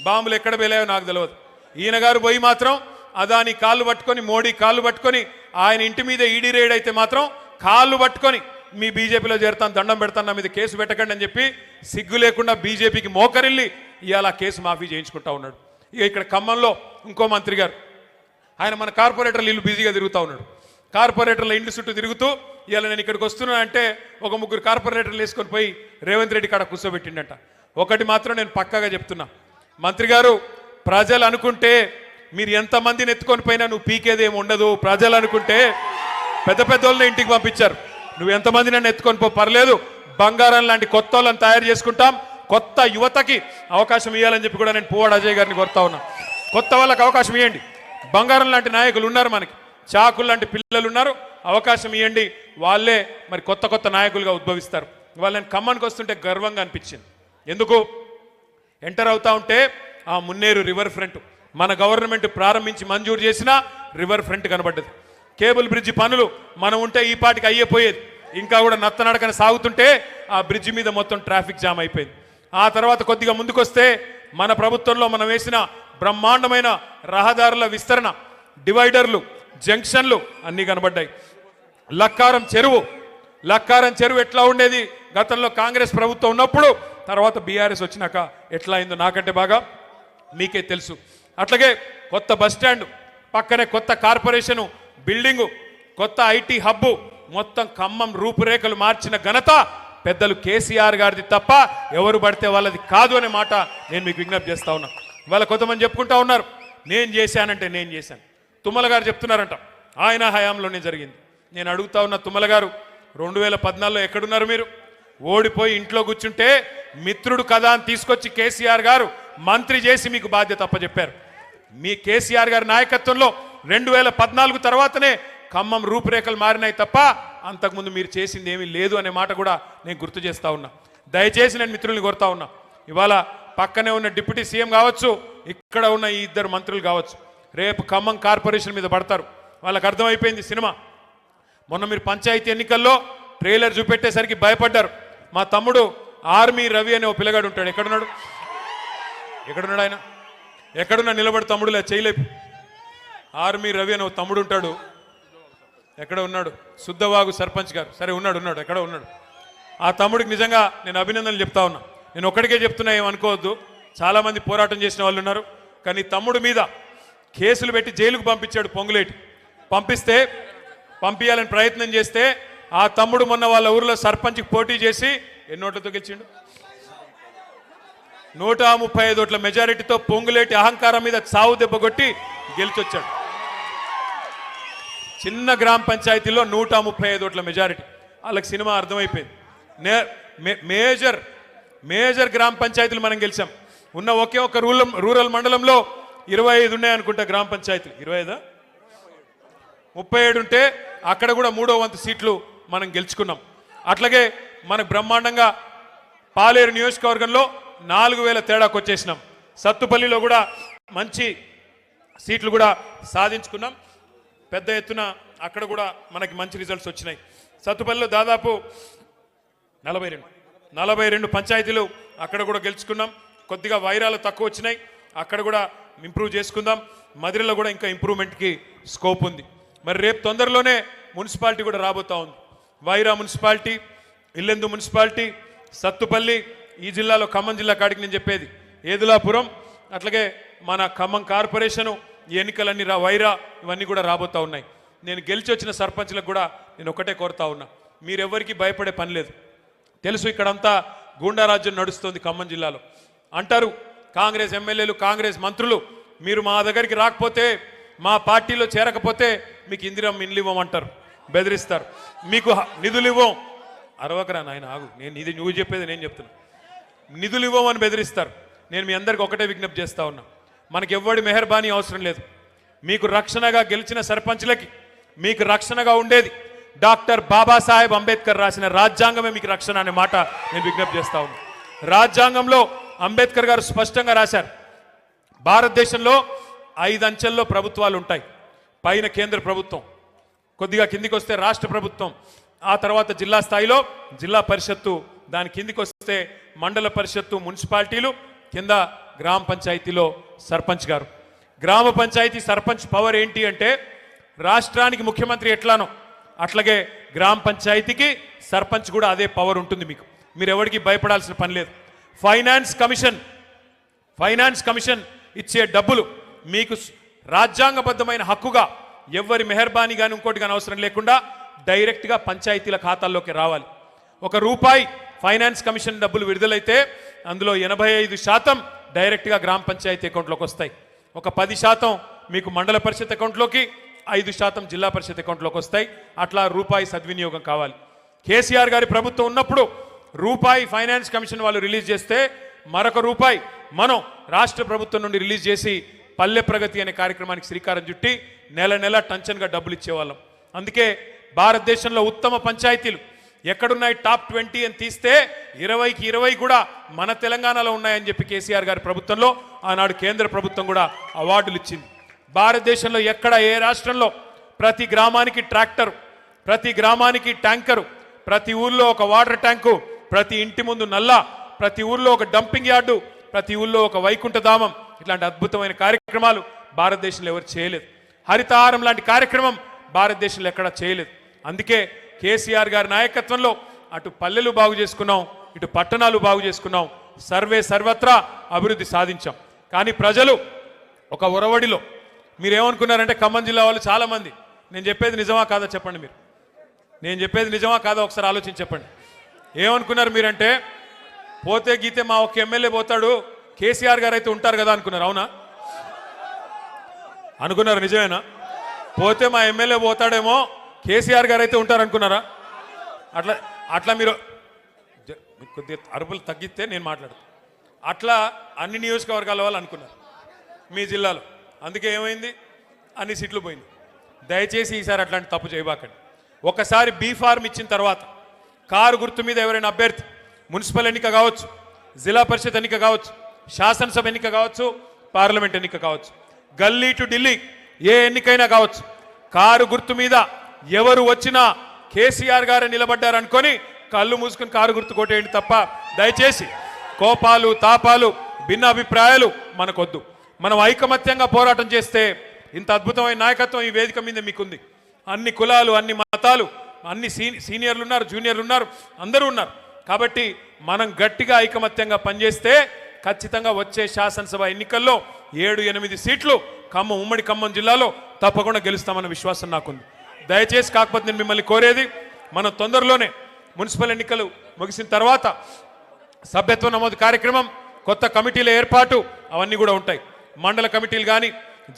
బాంబులు ఎక్కడ వెళ్ళాయో నాకు తెలియదు. ఈయన గారు పోయి మాత్రం అదాని కాళ్ళు పట్టుకొని, మోడీ కాళ్ళు పట్టుకొని, ఆయన ఇంటి మీద ఈడీ రేడ్ అయితే మాత్రం కాళ్ళు పట్టుకొని మీ బీజేపీలో చేరుతాను, దండం పెడతాను, నా మీద కేసు పెట్టకండి అని చెప్పి సిగ్గు లేకుండా బీజేపీకి మోకరిల్లి ఇవాళ కేసు మాఫీ చేయించుకుంటా ఉన్నాడు. ఇక ఇక్కడ ఖమ్మంలో ఇంకో మంత్రి గారు, ఆయన మన కార్పొరేటర్లు ఇల్లు బిజీగా తిరుగుతూ ఉన్నాడు. కార్పొరేటర్ల ఇంటి చుట్టూ తిరుగుతూ ఇవాళ నేను ఇక్కడికి వస్తున్నా అంటే ఒక 3 కార్పొరేటర్లు వేసుకొని పోయి రేవంత్ రెడ్డి కాడ కూర్చోబెట్టిండట. ఒకటి మాత్రం నేను పక్కాగా చెప్తున్నా, మంత్రి గారు, ప్రజలు అనుకుంటే మీరు ఎంతమందిని ఎత్తుకొని పోయినా నువ్వు పీకేదేమి ఉండదు. ప్రజలు అనుకుంటే పెద్ద వాళ్ళని ఇంటికి పంపించారు, నువ్వు ఎంతమంది నన్ను ఎత్తుకొని పో, పర్లేదు, బంగారం లాంటి కొత్త వాళ్ళని తయారు చేసుకుంటాం, కొత్త యువతకి అవకాశం ఇవ్వాలని చెప్పి కూడా నేను పువ్వాడ అజయ్ గారిని కోరుతా ఉన్నా. కొత్త వాళ్ళకి అవకాశం ఇవ్వండి. బంగారం లాంటి నాయకులు ఉన్నారు, మనకి చాకులు లాంటి పిల్లలు ఉన్నారు, అవకాశం ఇవ్వండి. వాళ్ళే మరి కొత్త నాయకులుగా ఉద్భవిస్తారు. వాళ్ళు నేను ఖమ్మానికి వస్తుంటే గర్వంగా అనిపించింది. ఎందుకు? ఎంటర్ అవుతా ఉంటే ఆ మున్నేరు రివర్ ఫ్రంట్ మన గవర్నమెంట్ ప్రారంభించి మంజూరు చేసిన రివర్ ఫ్రంట్ కనబడ్డది. కేబుల్ బ్రిడ్జి పనులు మనం ఉంటే ఈ పాటికి అయ్యేపోయేది, ఇంకా కూడా నత్తనడకన సాగుతుంటే ఆ బ్రిడ్జి మీద మొత్తం ట్రాఫిక్ జామ్ అయిపోయింది. ఆ తర్వాత కొద్దిగా ముందుకొస్తే మన ప్రభుత్వంలో మనం వేసిన బ్రహ్మాండమైన రహదారుల విస్తరణ, డివైడర్లు, జంక్షన్లు అన్నీ కనబడ్డాయి. లక్కారం చెరువు ఎట్లా ఉండేది గతంలో కాంగ్రెస్ ప్రభుత్వం ఉన్నప్పుడు, తర్వాత బీఆర్ఎస్ వచ్చినాక ఎట్లా అయిందో నాకంటే బాగా మీకే తెలుసు. అట్లాగే కొత్త బస్ స్టాండ్ పక్కనే కొత్త కార్పొరేషను బిల్డింగు, కొత్త ఐటీ హబ్బు, మొత్తం ఖమ్మం రూపురేఖలు మార్చిన ఘనత పెద్దలు కేసీఆర్ గారిది తప్ప ఎవరు పడితే వాళ్ళది కాదు అనే మాట నేను మీకు విజ్ఞప్తి చేస్తా ఉన్నా. వాళ్ళ కొంతమంది చెప్పుకుంటా ఉన్నారు నేను చేశానంటే నేను చేశాను. తుమ్మల గారు చెప్తున్నారంట ఆయన హయాంలోనే జరిగింది. నేను అడుగుతా ఉన్న తుమ్మల గారు 2014లో ఎక్కడున్నారు మీరు? ఓడిపోయి ఇంట్లో కూర్చుంటే మిత్రుడు కదా అని తీసుకొచ్చి కేసీఆర్ గారు మంత్రి చేసి మీకు బాధ్యత అప్పచెప్పారు. మీ కేసీఆర్ గారి నాయకత్వంలో 2014 తర్వాతనే ఖమ్మం రూపురేఖలు మారినాయి తప్ప అంతకుముందు మీరు చేసింది ఏమీ లేదు అనే మాట కూడా నేను గుర్తు చేస్తా ఉన్నా. దయచేసి నేను మిత్రుల్ని కోరుతా ఉన్నా, ఇవాళ పక్కనే ఉన్న డిప్యూటీ సీఎం కావచ్చు, ఇక్కడ ఉన్న ఈ ఇద్దరు మంత్రులు కావచ్చు, రేపు ఖమ్మం కార్పొరేషన్ మీద పడతారు. వాళ్ళకి అర్థమైపోయింది సినిమా. మొన్న మీరు పంచాయతీ ఎన్నికల్లో ట్రైలర్ చూపెట్టేసరికి భయపడ్డారు. మా తమ్ముడు ఆర్మీ రవి అనే ఓ పిల్లగాడు ఉంటాడు. ఎక్కడున్నాడు ఆయన? ఎక్కడున్నా నిలబడి తమ్ముడు లే చేయలేపు. ఆర్మీ రవి అనే ఓ తమ్ముడు ఉంటాడు. ఎక్కడ ఉన్నాడు? శుద్ధవాగు సర్పంచ్ గారు. సరే ఉన్నాడు, ఎక్కడ ఉన్నాడు? ఆ తమ్ముడికి నిజంగా నేను అభినందనలు చెప్తా ఉన్నా. నేను ఒక్కడికే చెప్తున్నా, ఏమనుకోవద్దు, చాలామంది పోరాటం చేసిన వాళ్ళు ఉన్నారు. కానీ తమ్ముడు మీద కేసులు పెట్టి జైలుకు పంపించాడు పొంగులేటి. పంపించాలని ప్రయత్నం చేస్తే ఆ తమ్ముడు మొన్న వాళ్ళ ఊరిలో సర్పంచ్కి పోటీ చేసి ఎన్ని ఓట్లతో గెలిచిండు? 135 ఓట్ల మెజారిటీతో పొంగులేటి అహంకారం మీద చావు దెబ్బ కొట్టి గెలిచొచ్చాడు. చిన్న గ్రామ పంచాయతీలో 135 ఓట్ల మెజారిటీ. వాళ్ళకి సినిమా అర్థమైపోయింది. మేజర్ గ్రామ పంచాయతీలు మనం గెలిచాం. ఉన్న ఒకే ఒక రూరల్ మండలంలో 25 ఉన్నాయనుకుంటా గ్రామ పంచాయతీలు. 25 37 ఉంటే అక్కడ కూడా 3వ వంతు సీట్లు మనం గెలుచుకున్నాం. అట్లాగే మనకు బ్రహ్మాండంగా పాలేరు నియోజకవర్గంలో 4000 తేడాకు వచ్చేసినాం. సత్తుపల్లిలో కూడా మంచి సీట్లు కూడా సాధించుకున్నాం. పెద్ద ఎత్తున అక్కడ కూడా మనకి మంచి రిజల్ట్స్ వచ్చినాయి. సత్తుపల్లిలో దాదాపు 42 పంచాయతీలు అక్కడ కూడా గెలుచుకున్నాం. కొద్దిగా వైరాలు తక్కువ వచ్చినాయి, అక్కడ కూడా ఇంప్రూవ్ చేసుకుందాం. మదిరలో కూడా ఇంకా ఇంప్రూవ్మెంట్కి స్కోప్ ఉంది. మరి రేపు తొందరలోనే మున్సిపాలిటీ కూడా రాబోతా ఉంది. వైరా మున్సిపాలిటీ, ఇల్లెందు మున్సిపాలిటీ, సత్తుపల్లి, ఈ జిల్లాలో ఖమ్మం జిల్లా కాడికి నేను చెప్పేది ఏదులాపురం, అట్లాగే మన ఖమ్మం కార్పొరేషను, ఈ ఎన్నికలన్నీ వైరా, ఇవన్నీ కూడా రాబోతా ఉన్నాయి. నేను గెలిచి వచ్చిన సర్పంచ్లకు కూడా నేను ఒకటే కోరుతా ఉన్నా, మీరెవ్వరికీ భయపడే పని లేదు. తెలుసు ఇక్కడంతా గూండారాజ్యం నడుస్తుంది ఖమ్మం జిల్లాలో. అంటారు కాంగ్రెస్ ఎమ్మెల్యేలు, కాంగ్రెస్ మంత్రులు, మీరు మా దగ్గరికి రాకపోతే, మా పార్టీలో చేరకపోతే మీకు ఇందిరమ్మ ఇండ్లు ఇవ్వమంటారు, బెదిరిస్తారు. మీకు నిధులు ఇవ్వం. అరవకరా నాయన ఆగు, నువ్వు చెప్పేది నేను చెప్తున్నా. నిధులు ఇవ్వమని బెదిరిస్తారు. నేను మీ అందరికి ఒకటే విజ్ఞప్తి చేస్తా ఉన్నా, మనకి ఎవ్వడి మెహర్బానీ అవసరం లేదు. మీకు రక్షణగా గెలిచిన సర్పంచ్లకి మీకు రక్షణగా ఉండేది డాక్టర్ బాబాసాహెబ్ అంబేద్కర్ రాసిన రాజ్యాంగమే మీకు రక్షణ అనే మాట నేను విజ్ఞప్తి చేస్తా ఉన్నా. రాజ్యాంగంలో అంబేద్కర్ గారు స్పష్టంగా రాశారు, భారతదేశంలో 5 అంచెల్లో ప్రభుత్వాలు ఉంటాయి. పైన కేంద్ర ప్రభుత్వం, కొద్దిగా కిందికి వస్తే రాష్ట్ర ప్రభుత్వం, ఆ తర్వాత జిల్లా స్థాయిలో జిల్లా పరిషత్తు, దాని కిందికి వస్తే మండల పరిషత్తు, మున్సిపాలిటీలు, కింద గ్రామ పంచాయతీలో సర్పంచ్ గారు. గ్రామ పంచాయతీ సర్పంచ్ పవర్ ఏంటి అంటే, రాష్ట్రానికి ముఖ్యమంత్రి ఎట్లానో అట్లాగే గ్రామ పంచాయతీకి సర్పంచ్ కూడా అదే పవర్ ఉంటుంది. మీరు ఎవరికి భయపడాల్సిన పని లేదు. ఫైనాన్స్ కమిషన్ ఇచ్చే డబ్బులు మీకు రాజ్యాంగబద్ధమైన హక్కుగా ఎవరి మెహర్బానీ కానీ ఇంకోటి కానీ అవసరం లేకుండా డైరెక్ట్గా పంచాయతీల ఖాతాల్లోకి రావాలి. ₹1 ఫైనాన్స్ కమిషన్ డబ్బులు విడుదలైతే అందులో 85% డైరెక్ట్గా గ్రామ పంచాయతీ అకౌంట్లోకి వస్తాయి. ఒక 10% మీకు మండల పరిషత్ అకౌంట్లోకి, 5% జిల్లా పరిషత్ అకౌంట్లోకి వస్తాయి. అట్లా ₹1 సద్వినియోగం కావాలి. కేసీఆర్ గారి ప్రభుత్వం ఉన్నప్పుడు ₹1 ఫైనాన్స్ కమిషన్ వాళ్ళు రిలీజ్ చేస్తే మరొక ₹1 మనం రాష్ట్ర ప్రభుత్వం నుండి రిలీజ్ చేసి పల్లె ప్రగతి అనే కార్యక్రమానికి శ్రీకారం చుట్టి నెల టంచన్గా డబ్బులు ఇచ్చేవాళ్ళం. అందుకే భారతదేశంలో ఉత్తమ పంచాయతీలు ఎక్కడున్నాయి టాప్ 20 అని తీస్తే 20కి 20 కూడా మన తెలంగాణలో ఉన్నాయని చెప్పి కేసీఆర్ గారి ప్రభుత్వంలో ఆనాడు కేంద్ర ప్రభుత్వం కూడా అవార్డులు ఇచ్చింది. భారతదేశంలో ఎక్కడ ఏ రాష్ట్రంలో ప్రతి గ్రామానికి ట్రాక్టరు, ప్రతి గ్రామానికి ట్యాంకరు, ప్రతి ఊర్లో ఒక వాటర్ ట్యాంకు, ప్రతి ఇంటి ముందు నల్ల, ప్రతి ఊర్లో ఒక డంపింగ్ యార్డు, ప్రతి ఊర్లో ఒక వైకుంఠధామం, ఇట్లాంటి అద్భుతమైన కార్యక్రమాలు భారతదేశంలో ఎవరు చేయలేదు. హరితహారం లాంటి కార్యక్రమం భారతదేశంలో ఎక్కడా చేయలేదు. అందుకే కేసీఆర్ గారి నాయకత్వంలో అటు పల్లెలు బాగు చేసుకున్నాం, ఇటు పట్టణాలు బాగు చేసుకున్నాం, సర్వత్రా అభివృద్ధి సాధించాం. కానీ ప్రజలు ఒక ఒరవడిలో మీరేమనుకున్నారంటే ఖమ్మం జిల్లా వాళ్ళు చాలామంది, నేను చెప్పేది నిజమా కాదా చెప్పండి, మీరు నేను చెప్పేది నిజమా కాదా ఒకసారి ఆలోచించి చెప్పండి. ఏమనుకున్నారు మీరంటే పోతే గీతే మా ఒక్క ఎమ్మెల్యే పోతాడు, కేసీఆర్ గారు అయితే ఉంటారు కదా అనుకున్నారు. అవునా అనుకున్నారు? నిజమేనా? పోతే మా ఎమ్మెల్యే పోతాడేమో, కేసీఆర్ గారు అయితే ఉంటారు అనుకున్నారా? అట్లా అట్లా మీరు కొద్దిగా అరుపులు తగ్గిస్తే నేను మాట్లాడతాను. అట్లా అన్ని నియోజకవర్గాల వాళ్ళు అనుకున్నారు మీ జిల్లాలో. అందుకే ఏమైంది, అన్ని సీట్లు పోయింది. దయచేసి ఈసారి అట్లాంటి తప్పు చేయబాకండి. ఒకసారి బీ ఫార్మ్ ఇచ్చిన తర్వాత కారు గుర్తు మీద ఎవరైనా అభ్యర్థి మున్సిపల్ ఎన్నిక కావచ్చు, జిల్లా పరిషత్ ఎన్నిక కావచ్చు, శాసనసభ ఎన్నిక కావచ్చు, పార్లమెంట్ ఎన్నిక కావచ్చు, గల్లీ టు ఢిల్లీ ఏ ఎన్నికైనా కావచ్చు, కారు గుర్తు మీద ఎవరు వచ్చినా కేసీఆర్ గారు నిలబడ్డారనుకొని కళ్ళు మూసుకుని కారు గుర్తు కొట్టేయండి తప్ప దయచేసి కోపాలు, తాపాలు, భిన్న అభిప్రాయాలు మనకొద్దు. మనం ఐకమత్యంగా పోరాటం చేస్తే ఇంత అద్భుతమైన నాయకత్వం ఈ వేదిక మీద మీకుంది. అన్ని కులాలు, అన్ని మతాలు, అన్ని సీనియర్లు ఉన్నారు, జూనియర్లు ఉన్నారు, అందరూ ఉన్నారు. కాబట్టి మనం గట్టిగా ఐకమత్యంగా పనిచేస్తే ఖచ్చితంగా వచ్చే శాసనసభ ఎన్నికల్లో 7-8 సీట్లు ఉమ్మడి ఖమ్మం జిల్లాలో తప్పకుండా గెలుస్తామన్న విశ్వాసం నాకుంది. దయచేసి కాకపోతే నేను మిమ్మల్ని కోరేది, మనం తొందరలోనే మున్సిపల్ ఎన్నికలు ముగిసిన తర్వాత సభ్యత్వ నమోదు కార్యక్రమం, కొత్త కమిటీల ఏర్పాటు అవన్నీ కూడా ఉంటాయి. మండల కమిటీలు కానీ,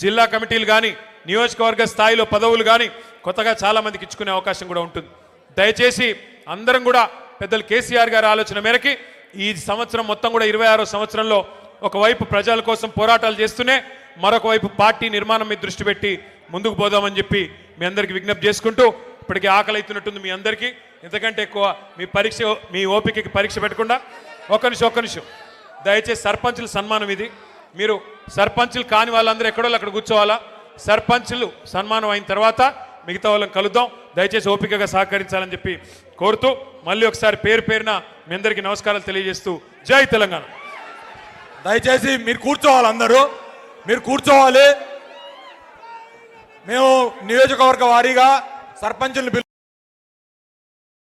జిల్లా కమిటీలు కానీ, నియోజకవర్గ స్థాయిలో పదవులు కానీ కొత్తగా చాలా మందికి ఇచ్చుకునే అవకాశం కూడా ఉంటుంది. దయచేసి అందరం కూడా పెద్దలు కేసీఆర్ గారి ఆలోచన మేరకి ఈ సంవత్సరం మొత్తం కూడా 26వ సంవత్సరంలో ఒకవైపు ప్రజల కోసం పోరాటాలు చేస్తూనే మరొక వైపు పార్టీ నిర్మాణం మీద దృష్టి పెట్టి ముందుకు పోదామని చెప్పి మీ అందరికీ విజ్ఞప్తి చేసుకుంటూ, ఇప్పటికీ ఆకలి అవుతున్నట్టుంది మీ అందరికీ, ఎంతకంటే ఎక్కువ మీ ఓపికకి పరీక్ష పెట్టకుండా ఒక్క నిమిషం దయచేసి సర్పంచుల సన్మానం ఇది. మీరు సర్పంచులు కాని వాళ్ళందరూ ఎక్కడో అక్కడ కూర్చోవాలా. సర్పంచులు సన్మానం అయిన తర్వాత మిగతా వాళ్ళని కలుద్దాం. దయచేసి ఓపికగా సహకరించాలని చెప్పి కోరుతూ మళ్ళీ ఒకసారి పేరున మీ అందరికీ నమస్కారాలు తెలియజేస్తూ జై తెలంగాణ. దయచేసి మీరు కూర్చోవాలి, అందరూ మీరు కూర్చోవాలి. మేము నియోజకవర్గ వారీగా సర్పంచులను